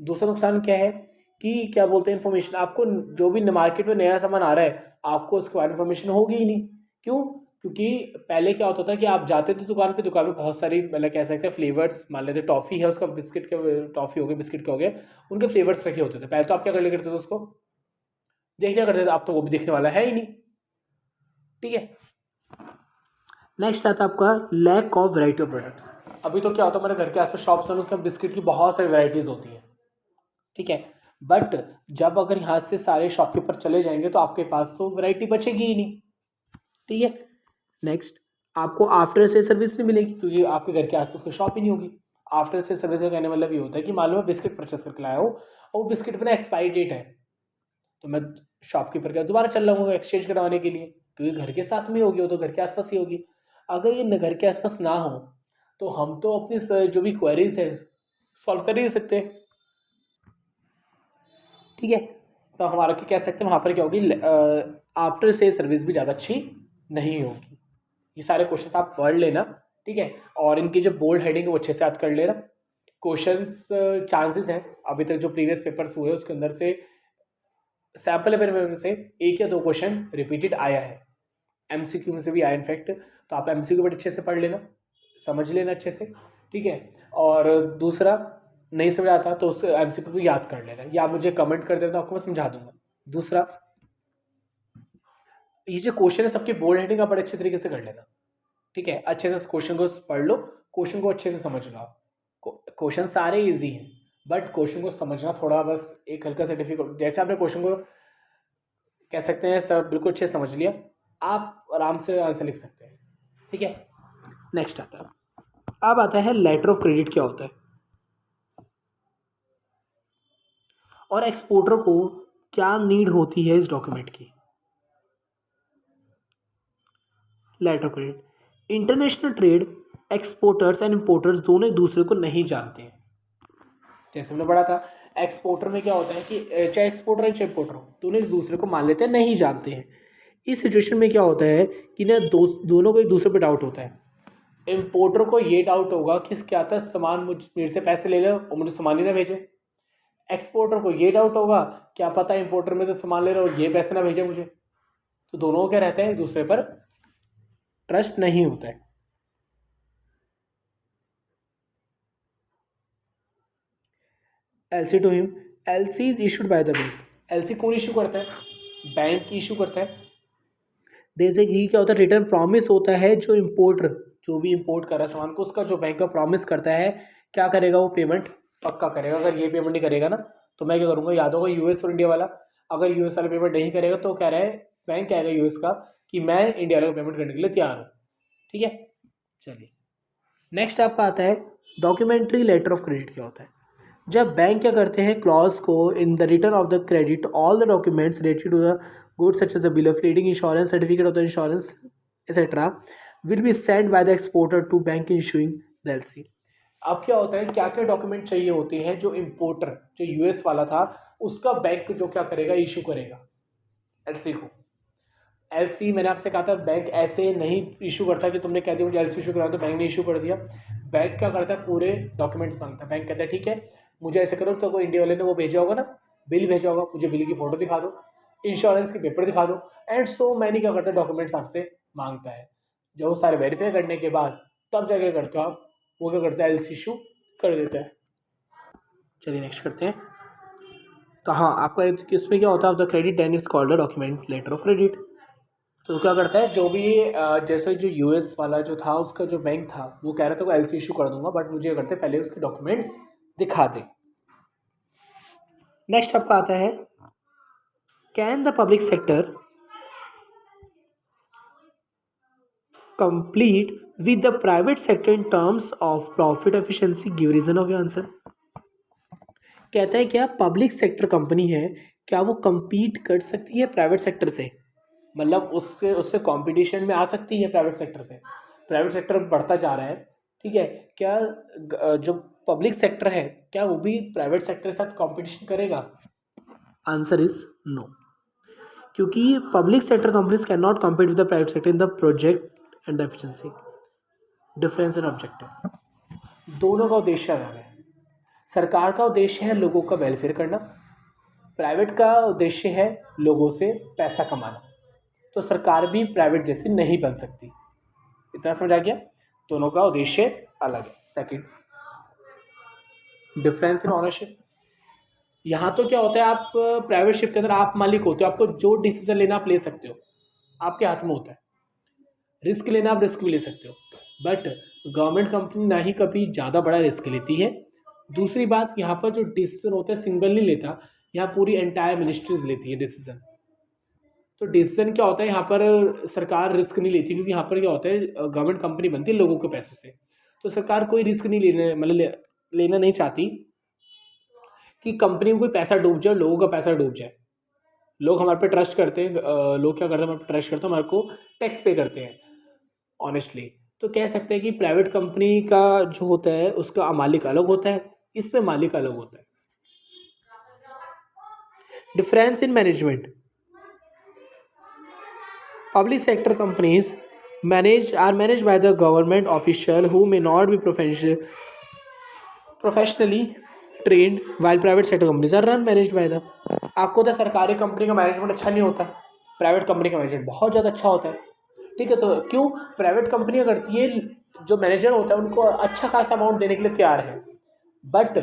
दूसरा नुकसान क्या है कि क्या बोलते हैं, इन्फॉर्मेशन, आपको जो भी मार्केट में नया सामान आ रहा है आपको उसके बारे में इन्फॉर्मेशन होगी ही नहीं। क्यों? क्योंकि पहले क्या होता था कि आप जाते थे दुकान पे, दुकान में बहुत सारी, मतलब कह सकते हैं फ्लेवर्स, मान लेते टॉफ़ी है उसका, बिस्किट के टॉफ़ी हो गए, बिस्किट के हो गए, उनके फ्लेवर्स रखे होते थे। पहले तो आप क्या कर लिया करते थे, उसको देख लिया करते थे, आप तो वो भी देखने वाला है ही नहीं। ठीक है, नेक्स्ट आता है आपका lack of variety of products. अभी तो क्या होता है, हमारे घर के आसपास शॉप्स हैं, उसके बिस्किट की बहुत सारी वैरायटीज़ होती हैं। ठीक है, बट जब अगर यहाँ से सारे शॉपकीपर चले जाएंगे तो आपके पास तो वैरायटी बचेगी ही नहीं। ठीक है, नेक्स्ट, आपको आफ्टर से सर्विस नहीं मिलेगी, क्योंकि आपके घर के आसपास कोई शॉप ही नहीं होगी। आफ्टर से सर्विस का कहने मतलब ये होता है कि मान लो मैं बिस्किट परचेस करके लाया हूँ और वो बिस्किट पर ना एक्सपायरी डेट है, तो मैं शॉपकीपर का दोबारा चल रहा हूँ एक्सचेंज करवाने के लिए, क्योंकि घर के साथ में होगी, वो तो घर के आसपास ही होगी। अगर ये घर के आसपास ना हो तो हम तो अपनी जो भी क्वेरीज है सॉल्व कर ही नहीं सकते। ठीक है, तो हमारा क्या कह सकते हैं, वहाँ पर क्या होगी, आफ्टर से सर्विस भी ज़्यादा अच्छी नहीं होगी। ये सारे क्वेश्चंस आप पढ़ लेना। ठीक है, और इनकी जो बोल्ड हेडिंग है वो अच्छे से याद कर लेना। क्वेश्चंस चांसेस हैं, अभी तक जो प्रीवियस पेपर्स हुए उसके अंदर से सैम्पल पेपर में से 1 या 2 क्वेश्चन रिपीटेड आया है, एमसीक्यू में से भी आया इनफैक्ट। तो आप एमसीक्यू बड़े अच्छे से पढ़ लेना, समझ लेना अच्छे से। ठीक है, और दूसरा, नहीं समझ आता तो उस एमसीक्यू को याद कर लेना, या मुझे कमेंट कर देना तो आपको मैं समझा दूंगा। दूसरा, ये जो क्वेश्चन है सबके बोल्ड हेडिंग आप बड़े अच्छे तरीके से कर लेना। ठीक है, अच्छे से क्वेश्चन को पढ़ लो, क्वेश्चन को अच्छे से समझ लो। क्वेश्चन सारे इजी हैं, बट क्वेश्चन को समझना थोड़ा बस एक हल्का सा डिफिकल्ट। जैसे आपने क्वेश्चन को कह सकते हैं सब बिल्कुल अच्छे से समझ लिया, आप आराम से आंसर लिख सकते हैं। ठीक है, नेक्स्ट आता है, अब आता है लेटर ऑफ क्रेडिट क्या होता है, और एक्सपोर्टर को क्या नीड होती है इस डॉक्यूमेंट की। Letter of credit, international trade, exporters and importers दोनों एक दूसरे को नहीं जानते हैं। जैसे हमने पढ़ा था, एक्सपोर्टर में क्या होता है कि चाहे एक्सपोर्टर है चाहे इंपोर्टर हो, दोनों एक दूसरे को मान लेते हैं, नहीं जानते हैं। इस सिचुएशन में क्या होता है कि ना दोनों को एक दूसरे पे डाउट होता है। इंपोर्टर को ये डाउट होगा कि क्या था सामान मेरे से पैसे ले लो और मुझे सामान ही ना भेजे। एक्सपोर्टर को ये डाउट होगा, क्या पता इंपोर्टर में से सामान ले रहा और ये पैसे ना भेजे मुझे। तो दोनों को क्या रहता है, एक दूसरे पर ट्रस्ट नहीं होता है। LC to him, LC is issued by the bank. LC कौन इशू करता है? बैंक इशू करता है। जैसे कि क्या होता है, रिटर्न प्रॉमिस होता है, जो इम्पोर्टर जो भी इम्पोर्ट कर रहा है सामान को, उसका जो बैंक का प्रॉमिस करता है क्या करेगा, वो पेमेंट पक्का करेगा। अगर ये पेमेंट नहीं करेगा ना तो मैं क्या करूँगा, याद होगा यूएस और इंडिया वाला। अगर यूएस वाला पेमेंट नहीं करेगा तो कह रहा है बैंक कहेगा यूएस का कि मैं इंडिया वाले को पेमेंट करने के लिए तैयार हूँ। ठीक है, चलिए नेक्स्ट आपका आता है डॉक्यूमेंट्री लेटर ऑफ क्रेडिट। क्या होता है? जब बैंक क्या करते हैं, क्लॉज को in the return of the credit all the documents related to the goods such as a bill of lading, insurance certificate of the insurance etcetera will be send by the exporter to bank issuing the LC। अब क्या होता है, क्या क्या document चाहिए होते हैं, जो इम्पोर्टर जो यूएस वाला था उसका बैंक जो क्या करेगा, इशू करेगा LC को। LC मैंने आपसे कहा था बैंक ऐसे नहीं इशू करता कि तुमने कह दिया मुझे LC इशू करा तो बैंक ने इशू कर दिया। बैंक क्या करता है, पूरे डॉक्यूमेंट्स मांगता है। बैंक कहता है ठीक है मुझे ऐसे करो, तो कोई इंडिया वाले ने वो भेजा होगा ना, बिल भेजा होगा, मुझे बिल की फ़ोटो दिखा दो, इंश्योरेंस के पेपर दिखा दो, एंड सो मैनी क्या करता है, डॉक्यूमेंट्स आपसे मांगता है। जब वो सारे वेरीफाई करने के बाद तब जाके करते हो आप, वो क्या करता है, LC इशू कर देता है। चलिए नेक्स्ट करते हैं। तो हाँ, आपका इसमें क्या होता है, the credit then is called the document letter of credit. तो क्या करता है, जो भी जैसे जो यूएस वाला जो था उसका जो बैंक था वो कह रहा था LC इशू कर दूंगा, बट मुझे करते पहले उसके डॉक्यूमेंट्स दिखा दे। नेक्स्ट आपका आता है can the public sector complete with the private sector in terms of profit efficiency, give reason of your answer. कहता है क्या पब्लिक सेक्टर कंपनी है, क्या वो compete कर सकती है प्राइवेट सेक्टर से, मतलब उससे उससे कंपटीशन में आ सकती है प्राइवेट सेक्टर से। प्राइवेट सेक्टर बढ़ता जा रहा है, ठीक है, क्या जो पब्लिक सेक्टर है क्या वो भी प्राइवेट सेक्टर के साथ कंपटीशन करेगा? आंसर इज नो, क्योंकि public sector companies can not compete with the private sector in the project and efficiency, difference in objective. दोनों का उद्देश्य अलग है। सरकार का उद्देश्य है लोगों का वेलफेयर करना, प्राइवेट का उद्देश्य है लोगों से पैसा कमाना। तो सरकार भी प्राइवेट जैसी नहीं बन सकती। इतना समझ आ गया? दोनों का उद्देश्य अलग है। Second, difference in ownership. यहाँ तो क्या होता है, आप प्राइवेट शिप के अंदर आप मालिक होते हो, आपको जो डिसीजन लेना आप ले सकते हो, आपके हाथ में होता है। रिस्क लेना आप रिस्क भी ले सकते हो, बट गवर्नमेंट कंपनी ना ही कभी ज़्यादा बड़ा रिस्क लेती है। दूसरी बात, यहाँ पर जो डिसीजन होता है सिंगल नहीं लेता, यहाँ पूरी एंटायर मिनिस्ट्रीज लेती है डिसीजन। तो डिसीजन क्या होता है, यहाँ पर सरकार रिस्क नहीं लेती, क्योंकि यहाँ पर क्या होता है गवर्नमेंट कंपनी बनती है लोगों के पैसे से, तो सरकार कोई रिस्क नहीं लेने मतलब लेना नहीं चाहती कि कंपनी में कोई पैसा डूब जाए, लोगों का पैसा डूब जाए। लोग हमारे पे ट्रस्ट करते हैं, लोग क्या करते हैं, हमारे पे ट्रस्ट करते हैं, हमारे को टैक्स पे करते हैं ऑनेस्टली। तो कह सकते हैं कि प्राइवेट कंपनी का जो होता है उसका मालिक अलग होता है, इसमें मालिक अलग होता है। Difference in management. Public sector companies are managed by the government official who may not be professionally trained, while private sector companies are run managed by the। आपको तो सरकारी कंपनी का मैनेजमेंट अच्छा नहीं होता, प्राइवेट कंपनी का management बहुत ज़्यादा अच्छा होता है। ठीक है, तो क्यों प्राइवेट कंपनियाँ करती है, जो मैनेजर होता है उनको अच्छा खासा अमाउंट देने के लिए तैयार है, बट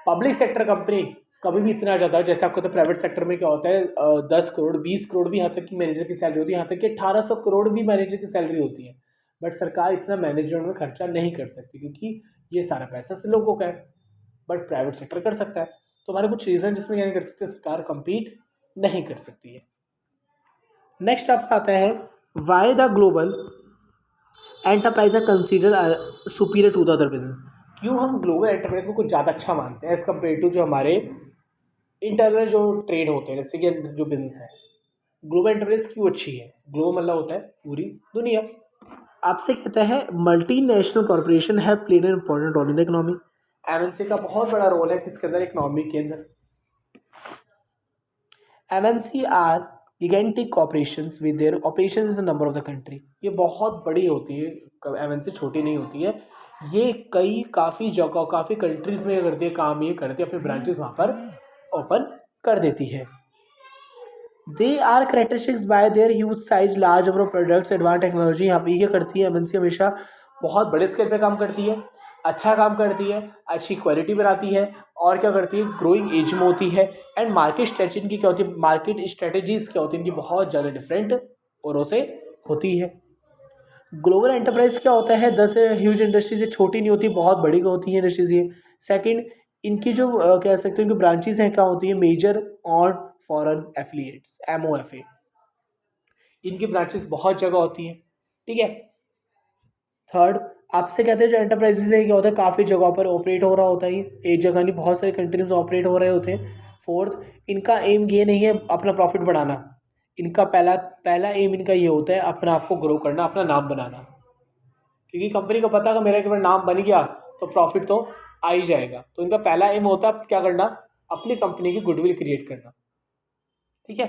पब्लिक सेक्टर कंपनी कभी भी इतना ज़्यादा, जैसे आपको तो प्राइवेट सेक्टर में क्या होता है 10 करोड़ 20 करोड़ भी यहाँ तक की मैनेजर की सैलरी होती है, यहाँ तक कि 1800 करोड़ भी मैनेजर की सैलरी होती है। बट सरकार इतना मैनेजमेंट में खर्चा नहीं कर सकती, क्योंकि ये सारा पैसा से लोगों का है, बट प्राइवेट सेक्टर कर सकता है। तो हमारे कुछ रीज़न जिसमें क्या नहीं कर सकते, सरकार कम्पीट नहीं कर सकती है। नेक्स्ट आपका आता है why the global enterprise are consider superior to the other business. क्यों हम ग्लोबल एंटरप्राइज को कुछ ज़्यादा अच्छा मानते हैं एज़ कम्पेयर टू जो हमारे इंटरनल जो ट्रेड होते हैं, जैसे कि जो बिजनेस है। ग्लोबल एंटरप्राइज क्यों अच्छी है? ग्लोबल मतलब होता है पूरी दुनिया। आपसे कहता है multinational corporation have played an important role in the economy. MNC का बहुत बड़ा रोल है किसके अंदर, इकोनॉमी के अंदर। MNC are gigantic corporations with their operations in a number of the country। ये बहुत बड़ी होती है, MNC छोटी नहीं होती है। ये काफ़ी जगह काफ़ी कंट्रीज़ में करती है काम, ये करती है, अपने ब्रांचेस वहाँ पर ओपन कर देती है। They are characteristics by their huge size, large number of products, advance technology. यहाँ पे ये करती है MNC हमेशा बहुत बड़े स्केल पे काम करती है, अच्छा काम करती है, अच्छी क्वालिटी बनाती है, और क्या करती है, ग्रोइंग एज में होती है। एंड मार्केट स्ट्रेटजी इनकी क्या होती है, मार्केट स्ट्रेटजीज क्या होती है इनकी बहुत ज़्यादा डिफरेंट औरों से होती है। ग्लोबल एंटरप्राइज क्या होता है, 10 ह्यूज इंडस्ट्रीज ये छोटी नहीं होती, बहुत बड़ी होती है इंडस्ट्रीज ये। सेकंड, इनकी जो कह सकते हैं इनकी ब्रांचेस हैं क्या होती है, मेजर और फॉरेन एफिलिएट्स, MOFA, इनकी ब्रांचेस बहुत जगह होती हैं, ठीक है। थर्ड, आपसे कहते हैं जो एंटरप्राइजेज है क्या होता है, काफ़ी जगहों पर ऑपरेट हो रहा होता है, ये एक जगह नहीं बहुत सारे कंट्रीज ऑपरेट हो रहे होते हैं। फोर्थ, इनका एम ये नहीं है अपना प्रॉफिट बढ़ाना, इनका पहला पहला एम इनका ये होता है अपना आप को ग्रो करना, अपना नाम बनाना, क्योंकि कंपनी को पता है मेरा एक बार नाम बन गया तो प्रॉफिट तो आ ही जाएगा। तो इनका पहला एम होता है क्या करना, अपनी कंपनी की गुडविल क्रिएट करना, ठीक है।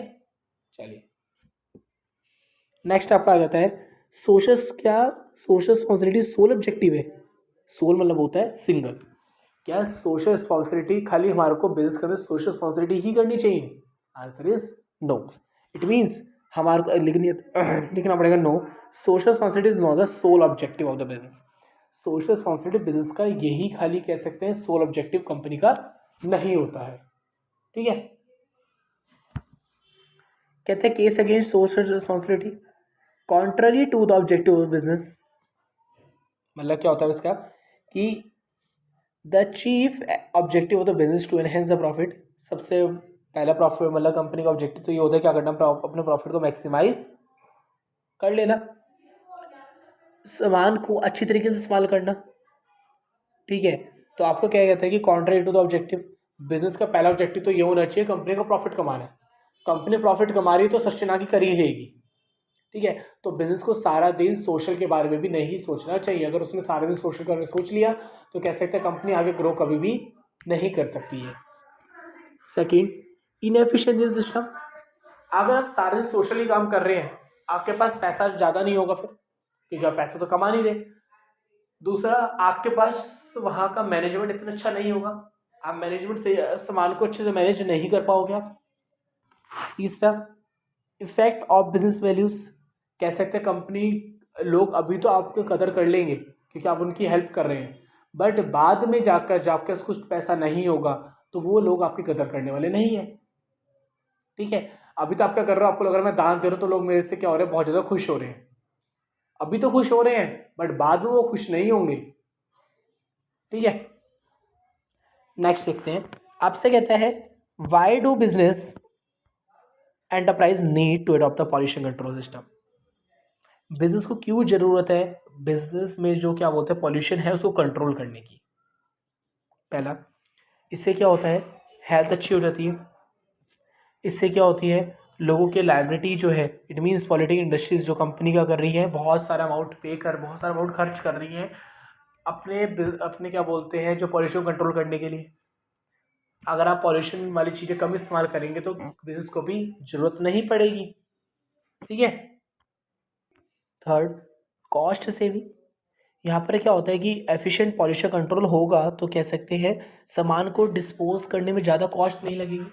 चलिए नेक्स्ट आपका आ जाता है सोशल, क्या सोशल रिस्पॉन्सिबिलिटी सोल ऑब्जेक्टिव है, सोल मतलब होता है सिंगल, क्या सोशल रिस्पॉन्सिबिलिटी खाली हमारे को बिजनेस करने सोशल रिस्पॉन्सिबिलिटी ही करनी चाहिए, answer is no. It means हमारे को लिखना पड़ेगा no, social responsibility is not the sole objective of the business. Social responsibility business का यही खाली कह सकते हैं सोल ऑब्जेक्टिव कंपनी का नहीं होता है, ठीक है। कहते हैं case against social responsibility contrary to the objective of business, मतलब क्या होता है इसका कि the chief objective of the business to enhance the profit, सबसे पहला प्रॉफिट मतलब कंपनी का ऑब्जेक्टिव तो ये होता है क्या करना, अपने प्रॉफिट को मैक्सिमाइज कर लेना, सामान को अच्छी तरीके से इस्तेमाल करना, ठीक है। तो आपको क्या कहता है कि contrary to the objective, business का पहला ऑब्जेक्टिव तो ये होना चाहिए कंपनी को प्रॉफिट कमाना है, कंपनी प्रॉफिट कमा रही है तो सस्टेन आगे कर ही रहेगी, ठीक है। तो बिजनेस को सारा दिन सोशल के बारे में भी नहीं सोचना चाहिए, अगर उसने सारा दिन सोशल के बारे में सोच लिया तो कह सकते हैं कंपनी आगे ग्रो कभी भी नहीं कर सकती है। सेकंड, इनएफिशिएंट सिस्टम, अगर आप सारे दिन सोशली काम कर रहे हैं आपके पास पैसा ज़्यादा नहीं होगा फिर, क्योंकि आप पैसा तो कमा नहीं रहे। दूसरा, आपके पास वहाँ का मैनेजमेंट इतना अच्छा नहीं होगा, आप मैनेजमेंट से सामान को अच्छे से मैनेज नहीं कर पाओगे आप। तीसरा, इफेक्ट ऑफ बिजनेस वैल्यूज, कह सकते हैं कंपनी लोग अभी तो आपको कदर कर लेंगे क्योंकि आप उनकी हेल्प कर रहे हैं, बट बाद में जाकर जब आपके पास कुछ पैसा नहीं होगा तो वो लोग आपकी कदर करने वाले नहीं है, ठीक है। अभी तो आप क्या कर रहे हो, आपको लग रहा है मैं दान दे रहा हूँ तो लोग मेरे से क्या हो रहे हैं, बहुत ज़्यादा खुश हो रहे हैं, अभी तो खुश हो रहे हैं बट बाद में वो खुश नहीं होंगे, ठीक है। नेक्स्ट देखते हैं, आपसे कहता है why do business enterprise need to adopt the pollution control system, business को क्यों ज़रूरत है बिजनेस में जो क्या बोलते हैं पॉल्यूशन है उसको कंट्रोल करने की। पहला, इससे क्या होता है हेल्थ अच्छी हो जाती है, इससे क्या होती है लोगों के लायबिलिटी जो है, इट मीन्स पॉलिटिक इंडस्ट्रीज जो कंपनी का कर रही है बहुत सारा अमाउंट पे कर, बहुत सारा अमाउंट खर्च कर रही है अपने अपने क्या बोलते हैं जो पॉल्यूशन कंट्रोल करने के लिए। अगर आप पॉल्यूशन वाली चीज़ें कम इस्तेमाल करेंगे तो बिजनेस को भी ज़रूरत नहीं पड़ेगी, ठीक है। थर्ड, कॉस्ट सेविंग, यहाँ पर क्या होता है कि एफिशिएंट पॉल्यूशन कंट्रोल होगा तो कह सकते हैं सामान को डिस्पोज करने में ज़्यादा कॉस्ट नहीं लगेगी।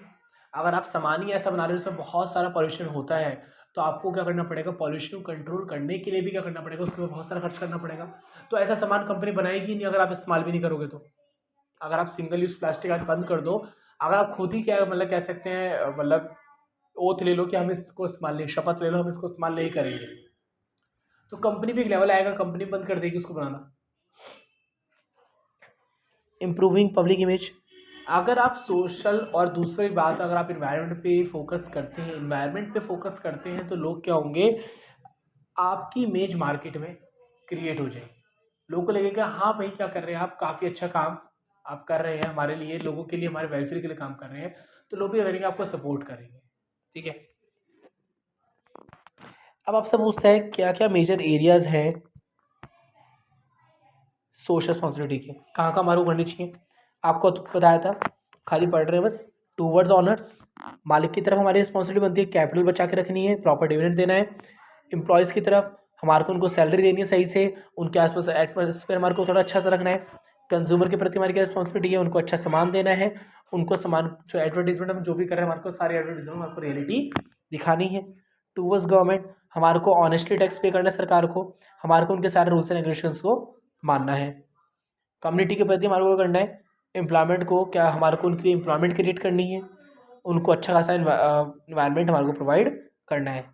अगर आप सामान ही ऐसा बना रहे हो उसमें बहुत सारा पॉल्यूशन होता है तो आपको क्या करना पड़ेगा, पॉल्यूशन कंट्रोल करने के लिए भी क्या करना पड़ेगा, उसमें बहुत सारा खर्च करना पड़ेगा। तो ऐसा सामान कंपनी बनाएगी नहीं अगर आप इस्तेमाल भी नहीं करोगे तो। अगर आप सिंगल यूज़ प्लास्टिक आज बंद कर दो, अगर आप खुद ही क्या मतलब कह सकते हैं मतलब ओथ ले लो कि हम इसको इस्तेमाल नहीं, शपथ ले लो हम इसको इस्तेमाल नहीं करेंगे, तो कंपनी भी एक लेवल आएगा कंपनी बंद कर देगी उसको बनाना। इम्प्रूविंग पब्लिक इमेज, अगर आप सोशल और दूसरी बात अगर आप इन्वायरमेंट पे फोकस करते हैं, इन्वायरमेंट पे फोकस करते हैं तो लोग क्या होंगे, आपकी इमेज मार्केट में क्रिएट हो जाएगी, लोगों को लगेगा हाँ भाई क्या कर रहे हैं आप, काफ़ी अच्छा काम आप कर रहे हैं हमारे लिए, लोगों के लिए, हमारे वेलफेयर के लिए काम कर रहे हैं, तो लोग भी करेंगे आपको सपोर्ट करेंगे, ठीक है। अब आपसे पूछता है क्या क्या मेजर एरियाज हैं सोशल रिस्पॉन्सिबिलिटी के, कहाँ कहाँ हमारे को करनी चाहिए। आपको तो बताया था, खाली पढ़ रहे हैं बस। टूवर्ड्स ऑनर्स, मालिक की तरफ हमारी रिस्पॉन्सिबिलिटी बनती है कैपिटल बचा के रखनी है, प्रॉपर डिविडेंड देना है। एम्प्लॉयज़ की तरफ हमारे को उनको सैलरी देनी है सही से, उनके आसपास एटमॉस्फेयर हमारे को थोड़ा अच्छा सा रखना है। कंज्यूमर के प्रति हमारी क्या रिस्पॉन्सिबिलिटी है, उनको अच्छा सामान देना है, उनको सामान जो एडवर्टीजमेंट हम जो भी कर रहे हैं हमारे को सारी एडवर्टीजमेंट हमारे को रियलिटी दिखानी है। टूवर्ड्स गवर्नमेंट, हमारे को ऑनेस्टली टैक्स पे करना है सरकार को, हमारे को उनके सारे रूल्स एंड रेगुलेशंस को मानना है। कम्युनिटी के प्रति हमारे को करना है, एम्प्लॉयमेंट को क्या हमारे को उनके लिए एम्प्लॉयमेंट क्रिएट करनी है, उनको अच्छा खासा इन्वायरमेंट हमारे को प्रोवाइड करना है।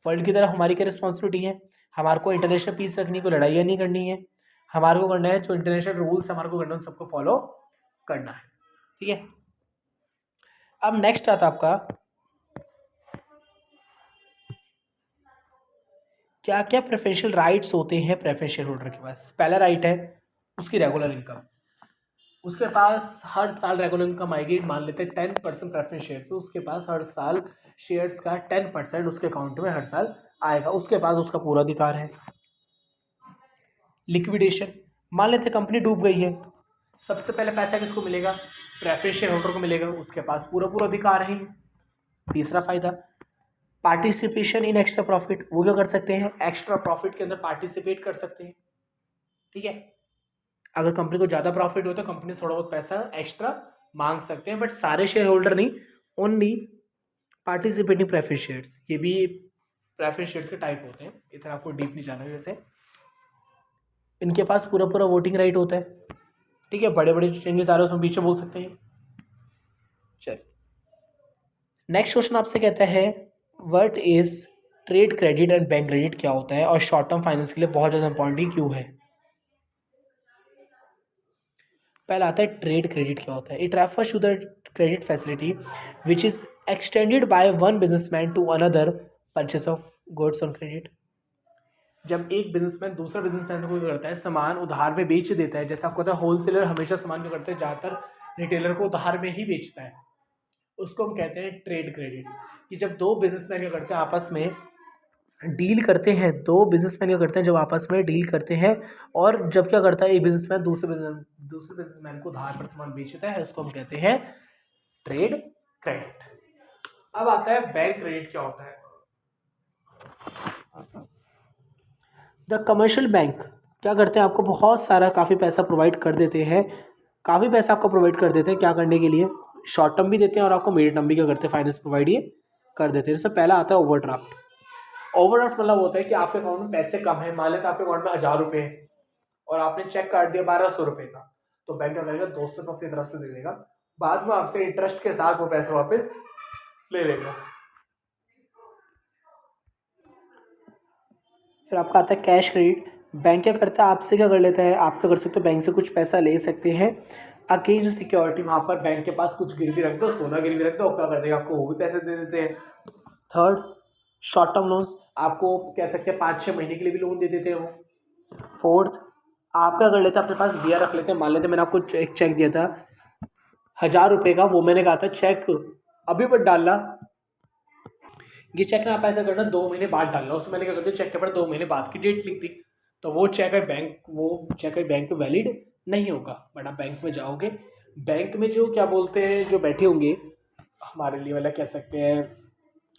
वर्ल्ड की तरफ हमारी क्या रिस्पॉन्सिबिलिटी है, हमारे को इंटरनेशनल पीस रखनी, को लड़ाइयाँ नहीं करनी है, हमारे को करना है जो इंटरनेशनल रूल्स हमारे को करना है सबको फॉलो करना है। ठीक है, अब नेक्स्ट आता आपका क्या क्या प्रेफरेंशियल राइट्स होते हैं प्रेफरेंस शेयर होल्डर के पास। पहला राइट है उसकी रेगुलर इनकम, उसके पास हर साल रेगुलर इनकम आएगी, मान लेते हैं 10% प्रेफरेंस शेयर, तो उसके पास हर साल शेयर्स का 10% उसके अकाउंट में हर साल आएगा, उसके पास उसका पूरा अधिकार है। लिक्विडेशन, मान लेते कंपनी डूब गई है, सबसे पहले पैसा किसको मिलेगा, प्रेफरेंस शेयर होल्डर को मिलेगा, उसके पास पूरा पूरा अधिकार है। तीसरा फायदा पार्टिसिपेशन इन एक्स्ट्रा प्रॉफिट, वो क्या कर सकते हैं, एक्स्ट्रा प्रॉफिट के अंदर पार्टिसिपेट कर सकते हैं। ठीक है, अगर कंपनी को ज़्यादा प्रॉफिट हो तो कंपनी थोड़ा बहुत पैसा एक्स्ट्रा मांग सकते हैं, बट सारे शेयर होल्डर नहीं, ओनली पार्टिसिपेटिंग प्रेफरेंस शेयर्स, ये भी प्रेफरेंस शेयर्स के टाइप होते हैं, इतना आपको डीप नहीं जाना है। वैसे इनके पास पूरा पूरा वोटिंग राइट होता है। ठीक है, बड़े बड़े चेंजेस आ रहे हैं उसमें पीछे बोल सकते हैं। चल नेक्स्ट क्वेश्चन आपसे कहता है what is trade credit and bank credit, क्या होता है और शॉर्ट टर्म फाइनेंस के लिए बहुत ज़्यादा इंपॉर्टेंट क्यों है। पहला आता है ट्रेड क्रेडिट, क्या होता है, it refers to the credit facility which is extended by one businessman to another purchase of goods on credit. जब एक बिजनेसमैन दूसरा बिजनेसमैन को क्या करता है, सामान उधार में बेच देता है, जैसा आपको पता है होलसेलर हमेशा सामान क्या करते हैं, ज़्यादातर रिटेलर को उधार में ही बेचता है, उसको हम कहते हैं ट्रेड क्रेडिट। कि जब दो बिजनेसमैन क्या करते हैं आपस में डील करते हैं, दो बिजनेसमैन क्या करते हैं जब आपस में डील करते हैं, और जब क्या करता है एक बिजनेसमैन दूसरे बिजनेसमैन को उधार पर सामान बेचता है, उसको हम कहते हैं ट्रेड क्रेडिट। अब आता है बैंक क्रेडिट, क्या होता है। द कमर्शियल बैंक क्या करते हैं, आपको बहुत सारा काफ़ी पैसा प्रोवाइड कर देते हैं, काफ़ी पैसा आपको प्रोवाइड कर देते हैं, क्या करने के लिए, शॉर्ट टर्म भी देते हैं और आपको मीडियम टर्म भी क्या करते हैं, फाइनेंस प्रोवाइड ये कर देते हैं। जैसे पहला आता है ओवरड्राफ्ट। ओवरड्राफ्ट मतलब होता है कि आपके अकाउंट में पैसे कम है, मान लेते आपके अकाउंट में 1000 रुपये है और आपने चेक काट दिया 1200 रुपये का, तो बैंक क्या करेगा, 200 रुपये अपनी तरफ से दे देगा, बाद में आपसे इंटरेस्ट के साथ वो पैसे वापस ले लेगा। फिर आपका आता है कैश क्रेडिट। बैंक क्या करता है, आपसे क्या कर लेता है, आप क्या कर सकते हो, बैंक से कुछ पैसा ले सकते हैं अगेंस्ट सिक्योरिटी, वहाँ पर बैंक के पास कुछ गिरवी रख दो, सोना गिरवी रख दो, क्या कर देगा, आपको वो भी पैसे दे देते हैं। थर्ड शॉर्ट टर्म लोन्स, आपको कह सकते हैं 5-6 महीने के लिए भी लोन दे देते हैं वो। फोर्थ आप क्या कर लेते हैं, अपने पास बिया रख लेते हैं, मान लेते मैंने आपको एक चेक दिया था 1000 रुपये का, वो मैंने कहा था चेक अभी मत डालना, ये चेक ना आप ऐसा करना 2 महीने बाद डालना, उसमें मैंने क्या कर दिया चेक के ऊपर 2 महीने बाद की डेट लिख दी, तो वो चेक है बैंक पे वैलिड नहीं होगा। बट आप बैंक में जाओगे, बैंक में जो क्या बोलते हैं, जो बैठे होंगे हमारे लिए वाला कह सकते हैं,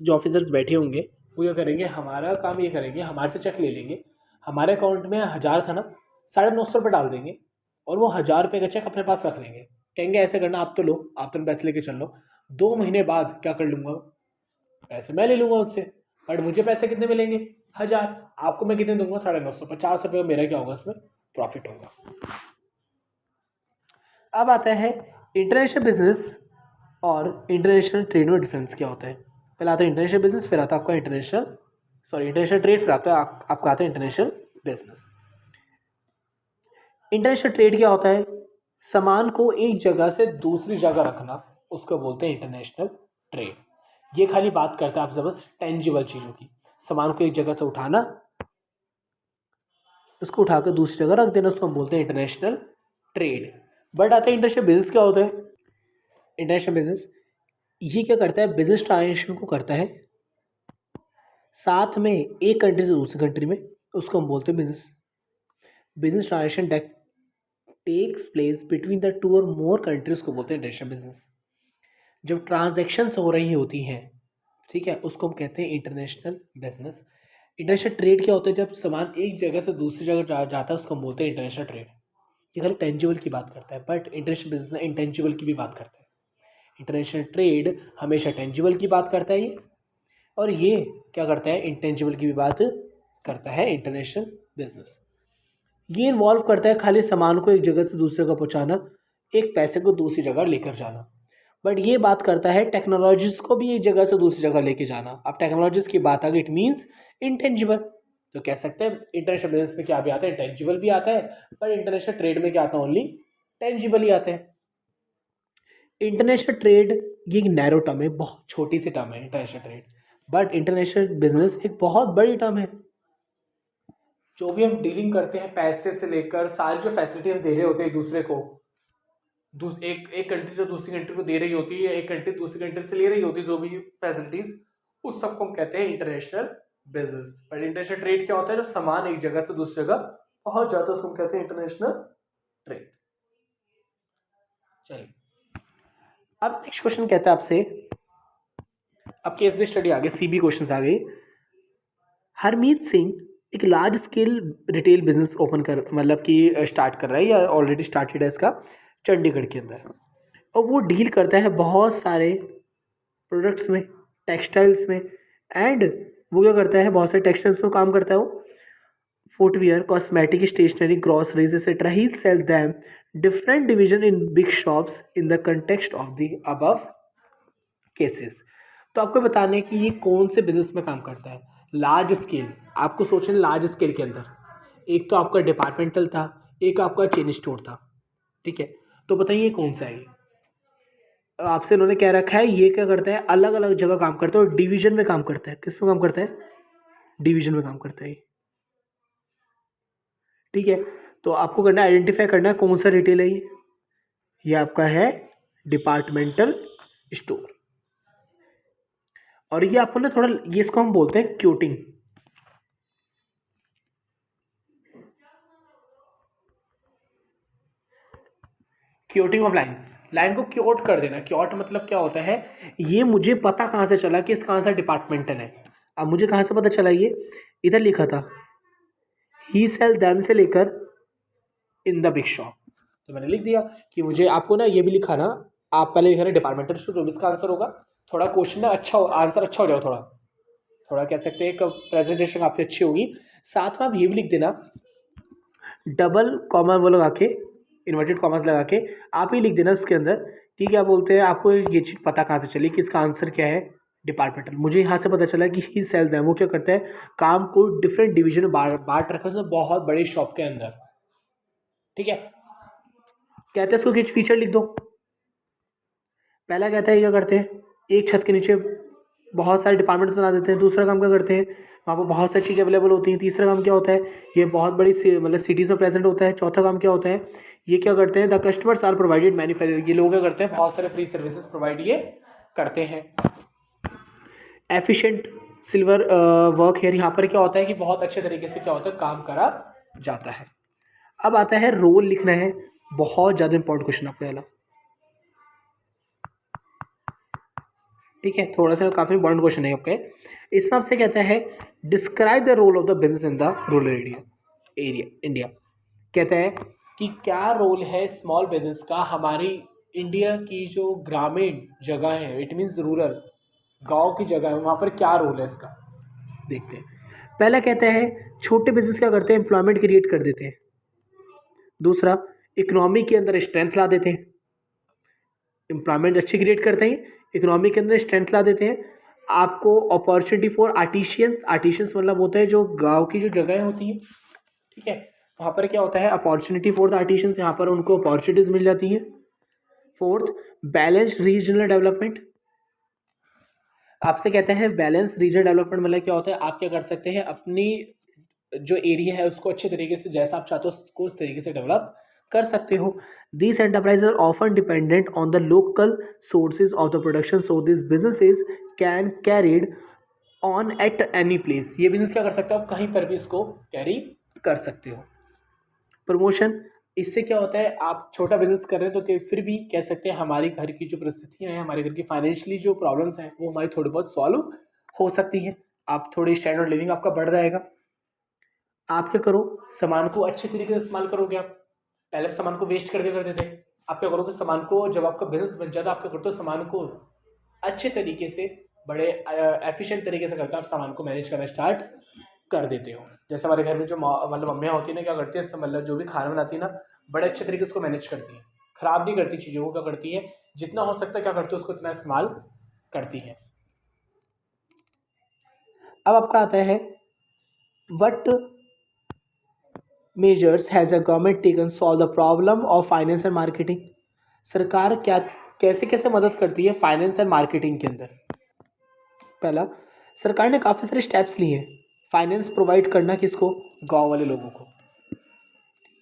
जो ऑफिसर्स बैठे होंगे, वो क्या करेंगे, हमारा काम ये करेंगे, हमारे से चेक ले लेंगे, हमारे अकाउंट में 1000 था ना, 950 रुपये डाल देंगे और वो 1000 रुपये का चेक अपने पास रख लेंगे, कहेंगे ऐसे करना, आप तो लो, आप तो पैसे लेके चल लो, 2 महीने बाद क्या कर लूँगा, पैसे मैं ले लूँगा उससे, बट मुझे पैसे कितने मिलेंगे, 1000, आपको मैं कितने दूंगा, 950, 50 रुपये मेरा क्या होगा, इसमें प्रॉफिट होगा। अब आता है इंटरनेशनल बिजनेस और इंटरनेशनल ट्रेड में डिफरेंस क्या होता है। पहले आता है इंटरनेशनल बिजनेस, फिर आता है आपका इंटरनेशनल ट्रेड, फिर आता है आपका आता है इंटरनेशनल बिजनेस। इंटरनेशनल ट्रेड क्या होता है, सामान को एक जगह से दूसरी जगह रखना, उसको बोलते हैं इंटरनेशनल ट्रेड। ये खाली बात करता है आपसे बस टेंजिबल चीज़ों की, सामान को एक जगह से उठाना, उसको उठाकर दूसरी जगह रख देना, उसको हम बोलते हैं इंटरनेशनल ट्रेड। बट आता है इंटरनेशनल बिजनेस, क्या होता है इंटरनेशनल बिजनेस, ये क्या करता है, बिजनेस ट्रांजेक्शन को करता है साथ में एक कंट्री से दूसरी कंट्री में, उसको हम बोलते हैं business transaction that takes place between the 2 और मोर कंट्रीज को बोलते हैं इंटरनेशनल बिजनेस। जब ट्रांजैक्शंस हो रही होती हैं, ठीक है, उसको हम कहते हैं इंटरनेशनल बिजनेस। इंटरनेशनल ट्रेड क्या होता है, जब सामान एक जगह से दूसरी जगह जाता है, उसको हम बोलते हैं इंटरनेशनल ट्रेड। ये खाली टेंजिबल की बात करता है, बट इंटरनेशनल बिजनेस इंटेंजिबल की भी बात करता है। इंटरनेशनल ट्रेड हमेशा टेंजिबल की बात करता है ये, और ये क्या करता है, इंटेंजिबल की भी बात करता है इंटरनेशनल बिजनेस। ये इन्वॉल्व करता है खाली सामान को एक जगह से दूसरी जगह पहुँचाना, एक पैसे को दूसरी जगह लेकर जाना। बट ये बात करता है टेक्नोलॉजीज़ को भी एक जगह से दूसरी जगह लेके जाना। अब टेक्नोलॉजीज़ की बात आ गई, इट मीन्स इंटेंजिबल। तो कह सकते हैं इंटरनेशनल बिजनेस में क्या भी आता है, इंटेंजिबल भी आता है, पर इंटरनेशनल ट्रेड में क्या आता है, ओनली टेंजिबल ही आता है। इंटरनेशनल ट्रेड ये एक नैरो टर्म है, बहुत छोटी सी टर्म है international trade, but international business एक बहुत बड़ी टर्म है। जो भी हम डीलिंग करते हैं पैसे से लेकर सारी जो फैसिलिटी हम दे रहे होते हैं एक दूसरे को, एक कंट्री जो दूसरी कंट्री को दे रही होती है, एक कंट्री दूसरी कंट्री से ले रही होती है जो भी फैसिलिटीज, उस सबको हम कहते हैं international business. But international trade क्या होता है, जब सामान एक जगह से दूसरी जगह पहुंच जाता है उसको हम कहते हैं इंटरनेशनल ट्रेड। चलिए अब नेक्स्ट क्वेश्चन कहता है आपसे, अब केस बेस्ड स्टडी आ गई, सीबी क्वेश्चन आ गई। हरमीत सिंह एक large scale retail business open कर मतलब कि स्टार्ट कर रहा है या ऑलरेडी स्टार्टेड है इसका चंडीगढ़ के अंदर, और वो डील करता है बहुत सारे प्रोडक्ट्स में, टेक्सटाइल्स में, एंड वो क्या करता है, बहुत सारे टेक्सटाइल्स में काम करता है वो, footwear, cosmetic, stationery, groceries etcetera. He sell them different division in big shops in the context of the above cases. तो आपको बताना है कि ये कौन से बिजनेस में काम करता है। लार्ज स्केल, आपको सोचना है लार्ज स्केल के अंदर, एक तो आपका डिपार्टमेंटल था, एक आपका चेन स्टोर था, ठीक है। तो बताइए कौन सा है ये। आपसे इन्होंने क्या रखा है, ये क्या करता है, अलग अलग जगह काम करता है और डिवीजन में काम करता है। किस में काम करता है, डिवीजन में काम करता है, ठीक है। तो आपको करना है, आइडेंटिफाई करना है कौन सा रिटेल है ये आपका है डिपार्टमेंटल स्टोर। और ये आपको ना थोड़ा, ये इसको हम बोलते हैं क्योटिंग। क्योटिंग ऑफ लाइन्स, लाइन को क्योट कर देना। क्योट मतलब क्या होता है, ये मुझे पता कहाँ से चला कि इस कहाँ सा डिपार्टमेंटल है। अब मुझे कहाँ से पता चला, ये इधर लिखा था ही सेल दैम से लेकर इन द बिग शॉप, तो मैंने लिख दिया कि मुझे, आपको ना ये भी लिखा ना, आप पहले लिखा ना डिपार्टमेंटल स्टोर, जो भी इसका आंसर होगा। थोड़ा क्वेश्चन ना अच्छा हो, आंसर अच्छा हो जाओ, थोड़ा थोड़ा कह सकते हैं, प्रेजेंटेशन काफ़ी अच्छी होगी। साथ में आप ये भी लिख देना, डबल कॉमा वो लगा के, इन्वर्टेड कॉमर्स लगा के आप ही लिख देना इसके अंदर कि क्या बोलते हैं, आपको ये चीज़ पता कहाँ से चली कि इसका आंसर क्या है, डिपार्टमेंटल। मुझे यहाँ से पता चला कि ही सेल दैम, वो क्या करता है, काम को डिफरेंट डिवीजन में बांट रखा है बहुत बड़े शॉप के अंदर, ठीक है। कहते हैं इसको कुछ फीचर लिख दो। पहला कहता है क्या करते हैं, एक छत के नीचे बहुत सारे डिपार्टमेंट्स बना देते हैं। दूसरा काम क्या करते हैं, वहाँ पर बहुत सारी चीज़ें अवेलेबल होती हैं। तीसरा काम क्या होता है, ये बहुत बड़ी मतलब सिटीज़ में प्रेजेंट होता है। चौथा काम क्या होता है, ये क्या करते हैं, the customers are provided manufacture, ये लोग क्या करते हैं, बहुत सारे फ्री सर्विसेज प्रोवाइड ये करते हैं। एफिशिएंट सिल्वर वर्क हेयर, यहाँ पर क्या होता है कि बहुत अच्छे तरीके से क्या होता है, काम करा जाता है। अब आता है रोल लिखना है, बहुत ज़्यादा इंपॉर्टेंट क्वेश्चन आपके वाला, ठीक है। थोड़ा सा काफ़ी इंपॉर्टेंट क्वेश्चन है आपके। इसमें आपसे कहता है describe the role of the business in the rural area India. कहता है कि क्या रोल है स्मॉल बिजनेस का हमारी इंडिया की जो ग्रामीण जगह है, इट मीन्स रूरल, गांव की जगह है, वहाँ पर क्या रोल है इसका, देखते हैं। पहला कहता है छोटे बिजनेस क्या करते हैं, एम्प्लॉयमेंट क्रिएट कर देते हैं। दूसरा, इकोनॉमी के अंदर स्ट्रेंथ ला देते हैं, एम्प्लॉयमेंट अच्छी क्रिएट करते हैं, इकोनॉमी के अंदर स्ट्रेंथ ला देते हैं। आपको अपॉर्चुनिटी फॉर आर्टिशियंस, आर्टिशियंस मतलब होता है जो गांव की जो जगह होती है, ठीक है, वहाँ पर क्या होता है, अपॉर्चुनिटी फॉर द आर्टिशियंस, यहाँ पर उनको अपॉर्चुनिटीज मिल जाती हैं। फोर्थ, बैलेंस रीजनल डेवलपमेंट, आपसे कहते हैं बैलेंस रीजनल डेवलपमेंट मतलब क्या होता है, आप क्या कर सकते हैं, अपनी जो एरिया है उसको अच्छे तरीके से, जैसा आप चाहते हो उसको उस तरीके से डेवलप कर सकते हो। These enterprises are often dependent on the local sources of the production, so these businesses can carried on at any place। ये बिजनेस क्या कर सकते हो, आप कहीं पर भी इसको कैरी कर सकते हो। प्रमोशन, इससे क्या होता है, आप छोटा बिजनेस कर रहे हो तो फिर भी कह सकते हैं हमारी घर की जो परिस्थितियाँ हैं, हमारे घर की फाइनेंशियली जो प्रॉब्लम्स हैं वो हमारी थोड़ी बहुत सॉल्व हो सकती हैं। आप थोड़ी स्टैंडर्ड लिविंग आपका बढ़ जाएगा। आप क्या करो, सामान को अच्छे तरीके से इस्तेमाल करोगे। आप पहले सामान को वेस्ट कर दिया करते थे, आप क्या करोगे, सामान को जब आपका बिजनेस बन जाता है आप क्या करते हो, सामान को अच्छे तरीके से, बड़े एफिशिएंट तरीके से करते हो, आप सामान को मैनेज करना स्टार्ट कर देते हो। जैसे हमारे घर में जो मतलब मम्मियाँ होती हैं ना, क्या करती है, मतलब जो भी खाना बनाती है ना, बड़े अच्छे तरीके से उसको मैनेज करती हैं, ख़राब नहीं करती चीज़ों को, क्या करती है जितना हो सकता है क्या करती है उसको इतना इस्तेमाल करती है। अब आपका आता है what measures has a government taken solve the problem of finance and marketing. सरकार क्या कैसे कैसे मदद करती है फाइनेंस एंड मार्केटिंग के अंदर। पहला, सरकार ने काफ़ी सारे स्टेप्स लिए हैं फाइनेंस प्रोवाइड करना किसको, गांव वाले लोगों को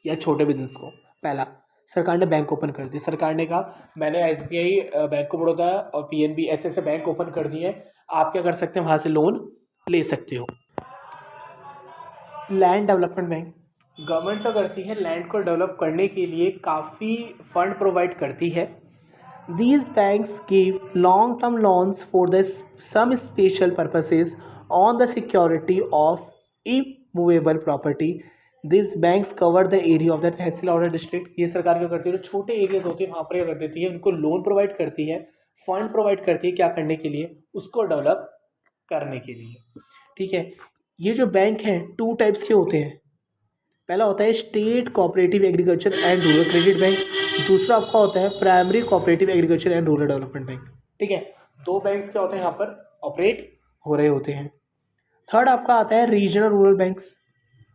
या छोटे बिजनेस को। पहला, सरकार ने बैंक ओपन कर दी। सरकार ने कहा मैंने एसबीआई, बैंक ऑफ बड़ौदा और पीएनबी ऐसे ऐसे बैंक ओपन कर दिए हैं, आप क्या कर सकते हैं वहाँ से लोन ले सकते हो। लैंड डेवलपमेंट बैंक, गवर्नमेंट क्या करती है लैंड को डेवलप करने के लिए काफ़ी फंड प्रोवाइड करती है। These banks give long-term loans for some special purposes on the security of immovable property. These banks cover the area of the तहसील और डिस्ट्रिक्ट। ये सरकार क्या करती है, जो छोटे एरियाज होते हैं वहाँ पर क्या कर देती है, उनको लोन प्रोवाइड करती है, फंड प्रोवाइड करती है, क्या करने के लिए, उसको डेवलप करने के लिए। ठीक है, ये जो बैंक हैं 2 टाइप्स के होते हैं। पहला होता है state cooperative agriculture and rural credit bank, दूसरा आपका होता है primary cooperative agriculture and rural development bank. ठीक है, 2 बैंक्स क्या होते हैं यहाँ पर ऑपरेट हो रहे होते हैं। थर्ड आपका आता है रीजनल रूरल बैंक्स,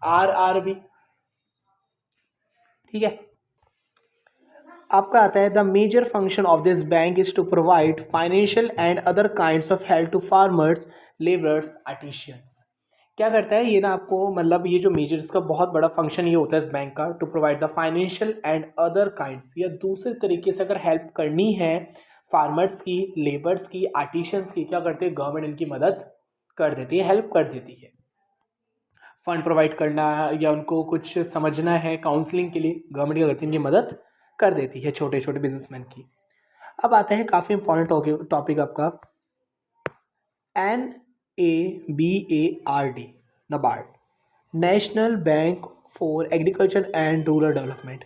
RRB। ठीक है, आपका आता है the major function of this bank is to provide financial and other kinds of help to farmers, labourers, artisans. क्या करता है ये ना आपको, मतलब ये जो मेजर, इसका बहुत बड़ा फंक्शन ये होता है इस बैंक का, to provide the financial and other kinds, या दूसरे तरीके से अगर हेल्प करनी है फार्मर्स की, लेबर्स की, आर्टिशियंस की, क्या करते हैं गवर्नमेंट इनकी मदद कर देती है, हेल्प कर देती है। फंड प्रोवाइड करना या उनको कुछ समझना है काउंसलिंग के लिए, गवर्नमेंट क्या करती है इनकी मदद कर देती है छोटे छोटे बिजनेसमैन की। अब आते हैं काफ़ी इंपॉर्टेंट टॉपिक आपका NABARD, NABARD, national bank for agriculture and rural development.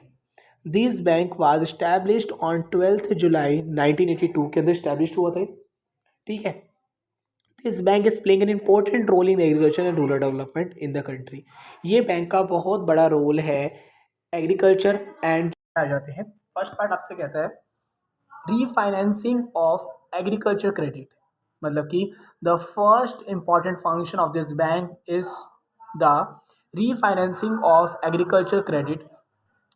This bank was established on 12 July 1982 के अंदर एस्टैब्लिश हुआ था। ठीक है, this bank is playing an important role in agriculture and rural development in the country. ये bank का बहुत बड़ा रोल है एग्रीकल्चर एंड आ जाते हैं। फर्स्ट पार्ट आपसे कहता है रीफाइनेंसिंग ऑफ एग्रीकल्चर क्रेडिट, मतलब कि the first important function of this bank is the refinancing of agriculture credit.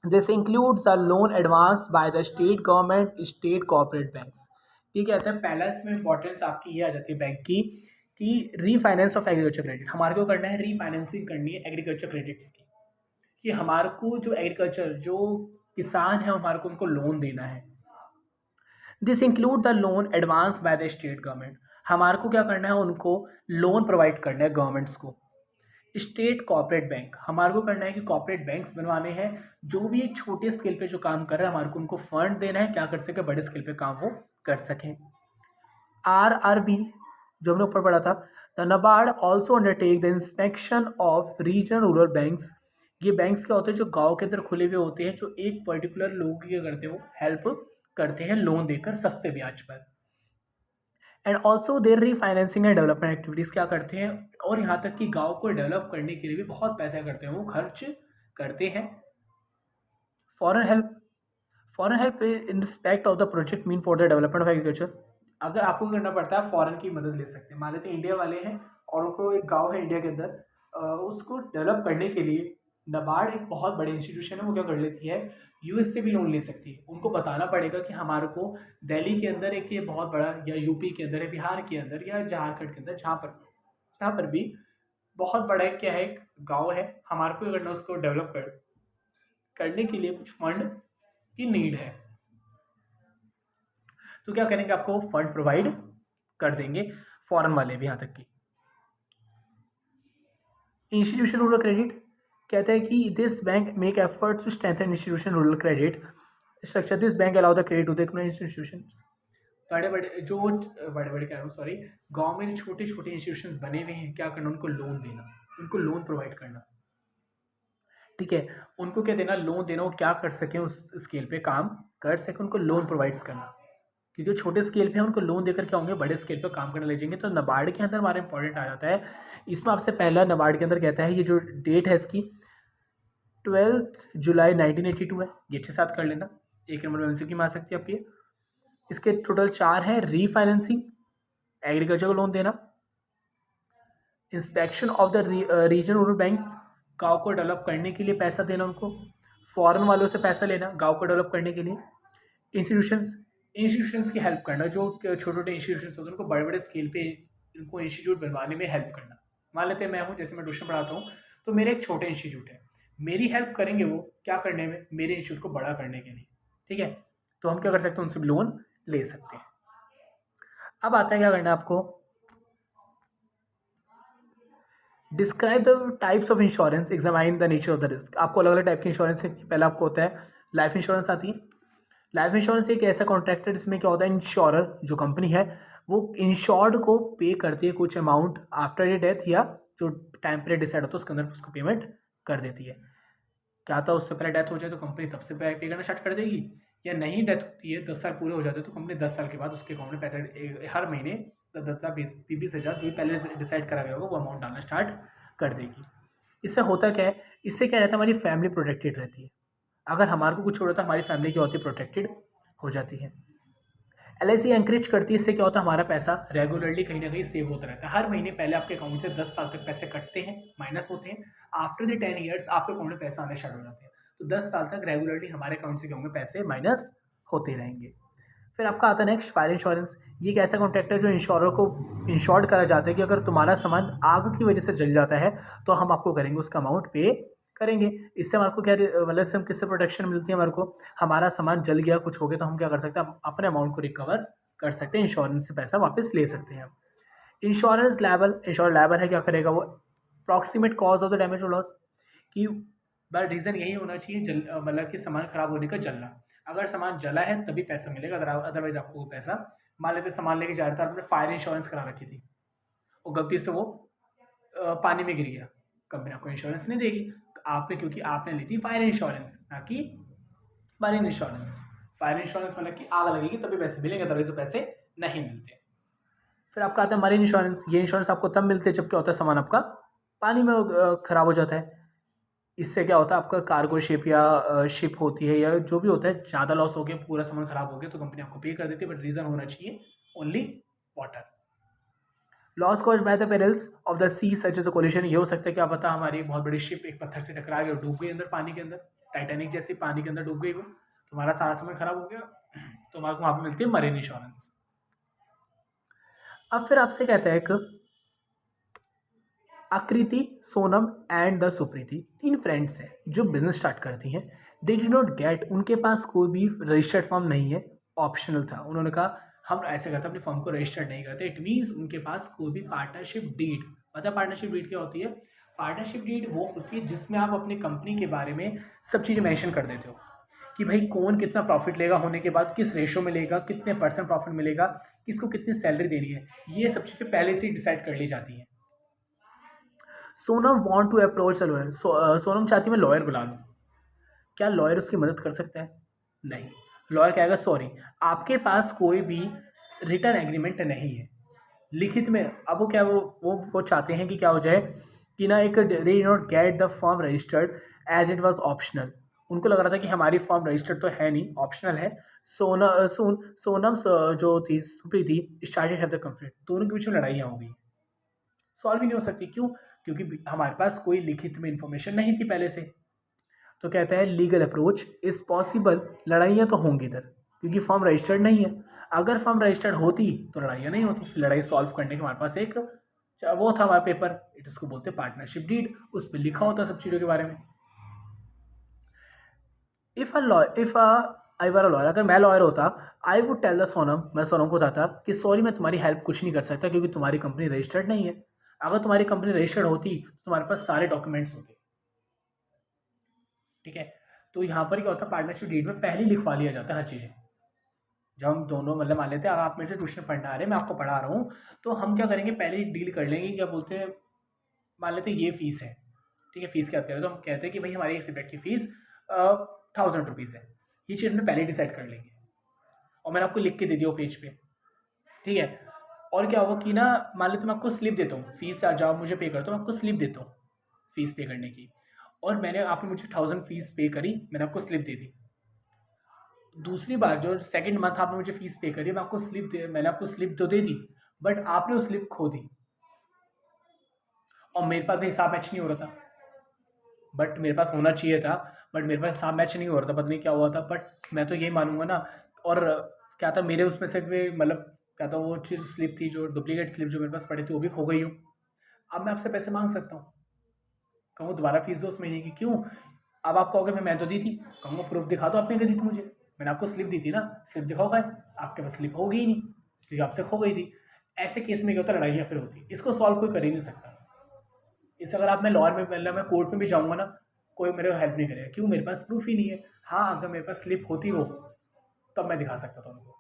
This includes a loan advance by the state government, state corporate banks. ये कहते हैं पहला इसमें इंपॉर्टेंस आपकी ये आ जाती है बैंक की कि रीफाइनेंस ऑफ एग्रीकल्चर क्रेडिट, हमारे को करना है रीफाइनेंसिंग करनी है एग्रीकल्चर क्रेडिट्स की, कि हमारे को जो एग्रीकल्चर जो किसान है हमारे को उनको लोन देना है। This include the loan advance by the state government, हमारे को क्या करना है उनको लोन प्रोवाइड करना है गवर्नमेंट्स को। स्टेट कॉर्पोरेट बैंक, हमारे को करना है कि कॉर्पोरेट बैंक्स बनवाने हैं, जो भी छोटे स्केल पे जो काम कर रहे हैं हमारे को उनको फंड देना है, क्या कर सके बड़े स्केल पे काम वो कर सकें। RRB जो हमने ऊपर पढ़ा था, the NABARD also undertake the inspection of regional rural banks. ये बैंक्स क्या होते हैं जो गांव के अंदर खुले हुए होते हैं, जो एक पर्टिकुलर लोग क्या करते हैं वो हेल्प करते हैं लोन देकर सस्ते ब्याज पर। And also there refinancing and development activities क्या करते हैं, और यहाँ तक कि गांव को डेवलप करने के लिए भी बहुत पैसा करते हैं, वो खर्च करते हैं। Foreign help in respect of the project mean for the development of agriculture. अगर आपको करना पड़ता है फॉरेन की मदद ले सकते हैं, मान लेते हैं इंडिया वाले हैं और उनको एक गाँव है इंडिया के अंदर, उसको डेवलप करने के लिए NABARD एक बहुत बड़ी इंस्टीट्यूशन है, वो क्या कर लेती है US से भी लोन ले सकती है। उनको बताना पड़ेगा कि हमारे को दिल्ली के अंदर एक ये बहुत बड़ा, या यूपी के अंदर, या बिहार के अंदर, या झारखंड के अंदर, जहाँ पर भी बहुत बड़ा एक क्या है एक गांव है, हमारे को करना उसको डेवलप करने के लिए कुछ फंड की नीड है, तो क्या करेंगे आपको फंड प्रोवाइड कर देंगे फॉरेन वाले भी। यहाँ तक कि इंस्टीट्यूशन रूरल क्रेडिट कहता है कि this bank make efforts to strengthen institution rural credit structure. This bank allow the credit to the economic institution. बड़े बड़े कह रहा हूँ सॉरी, गांव में छोटे छोटे इंस्टीट्यूशंस बने हुए हैं, क्या करना उनको लोन देना, उनको लोन प्रोवाइड करना। ठीक है, उनको क्या देना, लोन देना, वो क्या कर सकें उस स्केल पे काम कर सकें, उनको लोन प्रोवाइड्स करना, क्योंकि छोटे स्केल पे उनको लोन देकर क्या होंगे बड़े स्केल पे काम करने लग जाएंगे। तो NABARD के अंदर हमारा इंपॉर्टेंट आ जाता है इसमें। आपसे पहला NABARD के अंदर कहता है ये जो डेट है इसकी 12 जुलाई 1982 है, ये अच्छे साथ कर लेना। एक नंबर में एमसीक्यू में आ सकती है आपकी। इसके टोटल 4 हैं। रीफाइनेंसिंग, एग्रीकल्चर को लोन देना, inspection of the region rural banks, गाँव को डेवलप करने के लिए पैसा देना उनको, फॉरेन वालों से पैसा लेना गाँव को डेवलप करने के लिए, इंस्टीट्यूशंस की हेल्प करना, जो छोटे छोटे इंस्टीट्यूशंस होते हैं उनको बड़े बड़े स्केल पे इनको इंस्टीट्यूट बनवाने में हेल्प करना। मान लेते हैं मैं हूँ, जैसे मैं ट्यूशन पढ़ाता हूँ, तो मेरे एक छोटे इंस्टीट्यूट है, मेरी हेल्प करेंगे वो क्या करने में, मेरे इंस्टीट्यूट को बड़ा करने के लिए। ठीक है, तो हम क्या कर सकते हैं, उनसे लोन ले सकते हैं। अब आता है क्या करना है आपको, describe the types of insurance, examine the nature of the risk. आपको अलग अलग टाइप की इंश्योरेंस है। पहला आपको होता है लाइफ इंश्योरेंस आती है। लाइफ इंश्योरेंस एक ऐसा कॉन्ट्रैक्ट है जिसमें क्या होता है, इंश्योरर जो कंपनी है वो इंश्योर्ड को पे करती है कुछ अमाउंट आफ्टर ये डेथ, या जो टाइम पीरियड डिसाइड होता है उसके अंदर उसको पेमेंट कर देती है। क्या था, उससे पहले डेथ हो जाए तो कंपनी तब से पे करना स्टार्ट कर देगी, या नहीं डेथ होती है 10 साल पूरे हो जाते हैं तो कंपनी 10 साल के बाद उसके अकाउंट में पैसे हर महीने 10,000 20,000 जो पहले डिसाइड करा गया होगा वो अमाउंट डालना स्टार्ट कर देगी। इससे होता क्या है, इससे क्या रहता है, हमारी फैमिली प्रोटेक्टेड रहती है। अगर हमारे को कुछ हो रहा था, हमारी फैमिली क्या होती है, प्रोटेक्टेड हो जाती है। LIC एंकरेज करती है, इससे क्या होता है, हमारा पैसा रेगुलरली कहीं ना कहीं सेव होता रहता है। हर महीने पहले आपके अकाउंट से 10 साल तक पैसे कटते हैं, माइनस होते हैं। आफ्टर द 10 ईयर्स आपके अकाउंट में पैसा आने स्टार्ट हो जाते हैं। तो 10 साल तक रेगुलरली हमारे अकाउंट से क्या होंगे, पैसे माइनस होते रहेंगे। फिर आपका आता है नेक्स्ट फायर इंश्योरेंस। ये एक ऐसा कॉन्ट्रैक्ट है जो इंश्योरर को इंश्योर्ड करा जाता है कि अगर तुम्हारा सामान आग की वजह से जल जाता है तो हम आपको करेंगे, उसका अमाउंट पे करेंगे। इससे हमारे को क्या, मतलब इससे हम किससे प्रोटेक्शन मिलती है, हमारे को हमारा सामान जल गया कुछ हो गया तो हम क्या कर सकते हैं, हम अपने अमाउंट को रिकवर कर सकते हैं, इंश्योरेंस से पैसा वापस ले सकते हैं। इंश्योरेंस लायबल, इंश्योर लायबल है, क्या करेगा वो, approximate cause of the damage और लॉस, कि बट रीज़न यही होना चाहिए जल, मतलब कि सामान खराब होने का जलना। अगर सामान जला है तभी पैसा मिलेगा, अदरवाइज आपको वो पैसा, मान लेते सामान लेके जा रहा था, आपने फायर इंश्योरेंस करा रखी थी और गलती से वो पानी में गिर गया, कंपनी आपको इंश्योरेंस नहीं देगी आपने, क्योंकि आपने ली थी फायर इंश्योरेंस ना कि मरीन इंश्योरेंस। फायर इंश्योरेंस मतलब कि आग लगेगी तभी पैसे मिलेंगे, तभी तो पैसे नहीं मिलते। फिर आपका आता है मरीन इंश्योरेंस। ये इंश्योरेंस आपको तब मिलते हैं जब क्या होता है, सामान आपका पानी में खराब हो जाता है। इससे क्या होता है, आपका कार्गो शिप या शिप होती है या जो भी होता है, ज़्यादा लॉस हो गया, पूरा सामान खराब हो गया तो कंपनी आपको पे कर देती है, बट रीज़न होना चाहिए only water. Loss cause by the perils of the sea such as a collision. ये हो सकता है क्या पता हमारी एक बहुत बड़ी शिप एक पत्थर से टकरा गई और डूब गई अंदर पानी के अंदर, टाइटैनिक जैसी पानी के अंदर डूब गई वो, तुम्हारा सारा सामान खराब हो गया तो हमारे को वहाँ पर मिलती है मरीन इंश्योरेंस। अब फिर आपसे कहता है एक आकृति, Sonam and the Supriti, 3 friends हैं जो बिजनेस स्टार्ट करती हैं। दे डिड नॉट गेट, उनके पास कोई भी रजिस्टर्ड फॉर्म नहीं है, ऑप्शनल था। उन्होंने कहा हम ऐसे करते अपनी फॉर्म को रजिस्टर्ड नहीं करते। इट मीन्स उनके पास कोई भी पार्टनरशिप डीड, पता पार्टनरशिप डीड क्या होती है, पार्टनरशिप डीड वो होती है जिसमें आप अपनी कंपनी के बारे में सब चीज़ें मेंशन कर देते हो कि भाई कौन कितना प्रॉफिट लेगा, होने के बाद किस रेशो में लेगा, कितने % प्रॉफिट मिलेगा, किसको कितनी सैलरी देनी है, ये सब चीज़ें पहले से ही डिसाइड कर ली जाती हैं। Sonam want to approach a lawyer, Sonam चाहती है मैं लॉयर बुला लूँ। क्या लॉयर उसकी मदद कर सकता है? नहीं। लॉयर कहेगा सॉरी आपके पास कोई भी रिटर्न एग्रीमेंट नहीं है लिखित में। अब वो क्या, वो चाहते हैं कि क्या हो जाए कि ना, एक they not get the form registered as it was optional. उनको लग रहा था कि हमारी फॉर्म रजिस्टर्ड तो है नहीं, ऑप्शनल है। सोनम जो थी Supriti started have the conflict, दोनों के बीच में लड़ाइयाँ हो गई, सॉल्व ही नहीं हो सकती। क्यों? क्योंकि हमारे पास कोई लिखित में इन्फॉर्मेशन नहीं थी पहले से। तो कहता है लीगल अप्रोच इज़ पॉसिबल, लड़ाइयाँ तो होंगी इधर क्योंकि फॉर्म रजिस्टर्ड नहीं है। अगर फॉर्म रजिस्टर्ड होती तो लड़ाइयाँ नहीं होती। फिर लड़ाई सॉल्व करने के हमारे पास एक वो था हमारा पेपर, इट इसको बोलते हैं पार्टनरशिप डीड, उस पर लिखा होता सब चीज़ों के बारे में। If I were a lawyer, अगर मैं लॉयर होता, I would tell the Sonam, मैं सोनम को बताता कि सॉरी मैं तुम्हारी हेल्प कुछ नहीं कर सकता क्योंकि तुम्हारी कंपनी रजिस्टर्ड नहीं है। अगर तुम्हारी कंपनी रजिस्टर्ड होती तो तुम्हारे पास सारे डॉक्यूमेंट्स होते। ठीक है, तो यहाँ पर क्या होता है, पार्टनरशिप डीड में पहले ही लिखवा लिया जाता है हर चीज़ें। जब हम दोनों, मतलब मान लेते हैं आप मेरे से ट्यूशन पढ़ने आ रहे हैं, मैं आपको पढ़ा रहा हूँ, तो हम क्या करेंगे, पहले ही डील कर लेंगे। क्या बोलते हैं, मान लेते हैं ये फीस है, ठीक है, फीस क्या करें तो हम कहते हैं कि भाई हमारी एक सब्जेक्ट की फीस 1000 रुपीज़ है। ये चीज़ हमने पहले डिसाइड कर लेंगे और मैंने आपको लिख के दे दिया वो पेज पे। ठीक है, और क्या होगा कि ना, मान लेते मैं आपको स्लिप देता हूँ, फीस जब मुझे पे करता हूँ मैं आपको स्लिप देता हूँ फीस पे करने की, और आपने मुझे 1000 फीस पे करी, मैंने आपको स्लिप दे दी। दूसरी बार जो सेकंड मंथ आपने मुझे फीस पे करी, मैंने आपको स्लिप तो दे दी, बट आपने वो स्लिप खो दी और मेरे पास भी हिसाब मैच नहीं हो रहा था। बट मेरे पास होना चाहिए था, बट मेरे पास हिसाब मैच नहीं हो रहा था, पता नहीं क्या हुआ था। बट मैं तो यही मानूंगा ना। और क्या था मेरे उसमें से भी, मतलब क्या था, वो चीज़ स्लिप थी, जो डुप्लीकेट स्लिप जो मेरे पास पड़ी थी वो भी खो गई हूँ। अब मैं आपसे पैसे मांग सकता हूँ, कहूँ दोबारा फीस दो उस महीने की, क्यों? अब आप कहोगे मैं तो दी थी, कहूँगा प्रूफ दिखा दो, आपने दी थी मुझे, मैंने आपको स्लिप दी थी ना, स्लिप दिखाओ है, आपके पास स्लिप होगी ही नहीं क्योंकि आपसे खो गई थी। ऐसे केस में क्या होता है, लड़ाइयाँ फिर होती है। इसको सॉल्व कोई कर ही नहीं सकता। इस अगर आप मैं लॉयर में, मतलब मैं कोर्ट में भी जाऊँगा ना, कोई मेरे को हेल्प नहीं करेगा, क्यों? मेरे पास प्रूफ ही नहीं है। हाँ, अगर मेरे पास स्लिप होती हो तब मैं दिखा सकता था उनको।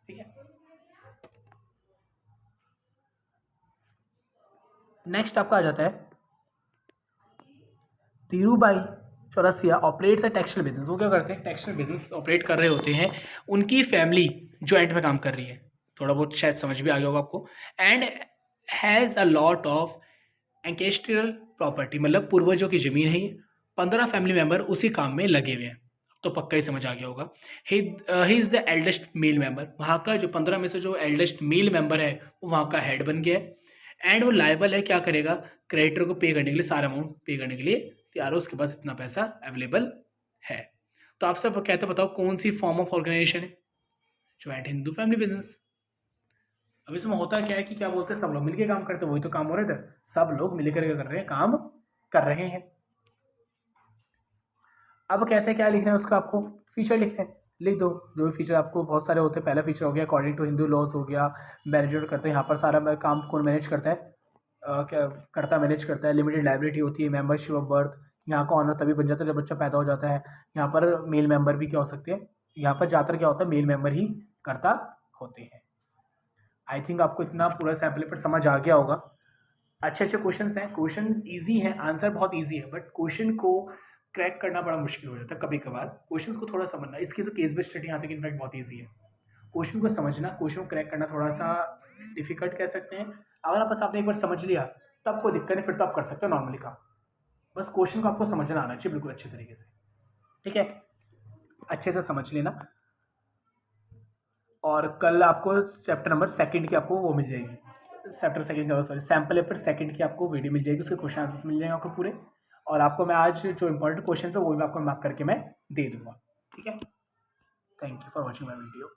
ठीक है, नेक्स्ट आपका आ जाता है Dhirubhai Chaurasia operates a textile business. वो क्या करते हैं, टेक्सटाइल बिजनेस ऑपरेट कर रहे होते हैं। उनकी फैमिली जॉइंट में काम कर रही है, थोड़ा बहुत शायद समझ भी आ गया होगा आपको। And has a lot of ancestral property, मतलब पूर्वजों की ज़मीन है ये। 15 फैमिली मेम्बर उसी काम में लगे हुए हैं, तो पक्का ही समझ आ गया होगा। He is the eldest male member, वहाँ का जो 15 में से जो एल्डेस्ट मेल मेंबर है वो वहाँ का हेड बन गया है। एंड वो लायबल है, क्या करेगा, क्रेडिटर को पे करने के लिए, सारा अमाउंट पे करने के लिए तैयार हो, उसके पास इतना पैसा अवेलेबल है। तो आप सब कहते बताओ कौन सी फॉर्म ऑफ ऑर्गेनाइजेशन है? Joint Hindu family business. अब इसमें होता क्या है कि क्या बोलते हैं, सब लोग मिलकर काम करते हैं, वही तो काम हो रहे थे, सब लोग मिलकर क्या कर रहे हैं, काम कर रहे हैं। अब कहते हैं क्या लिखना है उसका, आपको फीचर लिखना है, लिख दो। जो भी फीचर आपको बहुत सारे होते हैं, पहला फीचर हो गया अकॉर्डिंग टू हिंदू लॉज, हो गया मैनेजर करते हैं, यहाँ पर सारा काम कौन मैनेज करता है, क्या करता है, मैनेज करता है। लिमिटेड लाइबिलिटी होती है, मेंबरशिप ऑफ बर्थ, यहाँ का ऑनर तभी बन जाता है जब बच्चा पैदा हो जाता है। यहाँ पर मेल मेंबर भी क्या हो सकते हैं, यहाँ पर ज़्यादातर क्या होता है, मेल मेंबर ही करता होते हैं। आई थिंक आपको इतना पूरा सैम्पल पेपर समझ आ गया होगा। अच्छे अच्छे क्वेश्चन हैं, क्वेश्चन ईजी है, आंसर बहुत ईजी है, बट क्वेश्चन को क्रैक करना बड़ा मुश्किल हो जाता है कभी कभार। क्वेश्चन को थोड़ा समझना, इसकी तो केस बेस्ड स्टडी यहाँ तक इनफैक्ट बहुत ईजी है। क्वेश्चन को समझना, क्वेश्चन को क्रैक करना थोड़ा सा डिफिकल्ट कह सकते हैं। अगर आप बस आपने एक बार समझ लिया तब कोई दिक्कत नहीं, फिर तो आप कर सकते हो नॉर्मली काम। बस क्वेश्चन को आपको समझना आना चाहिए बिल्कुल अच्छे तरीके से। ठीक है, अच्छे से समझ लेना। और कल आपको चैप्टर नंबर सेकंड की आपको वो मिल जाएगी, chapter second, sorry sample paper second की आपको वीडियो मिल जाएगी, उसके क्वेश्चन आंसर्स मिल जाएंगे आपको पूरे। और आपको मैं आज जो इंपॉर्टेंट क्वेश्चन है वो भी आपको मार्क करके मैं दे दूंगा। ठीक है, thank you for watching my video.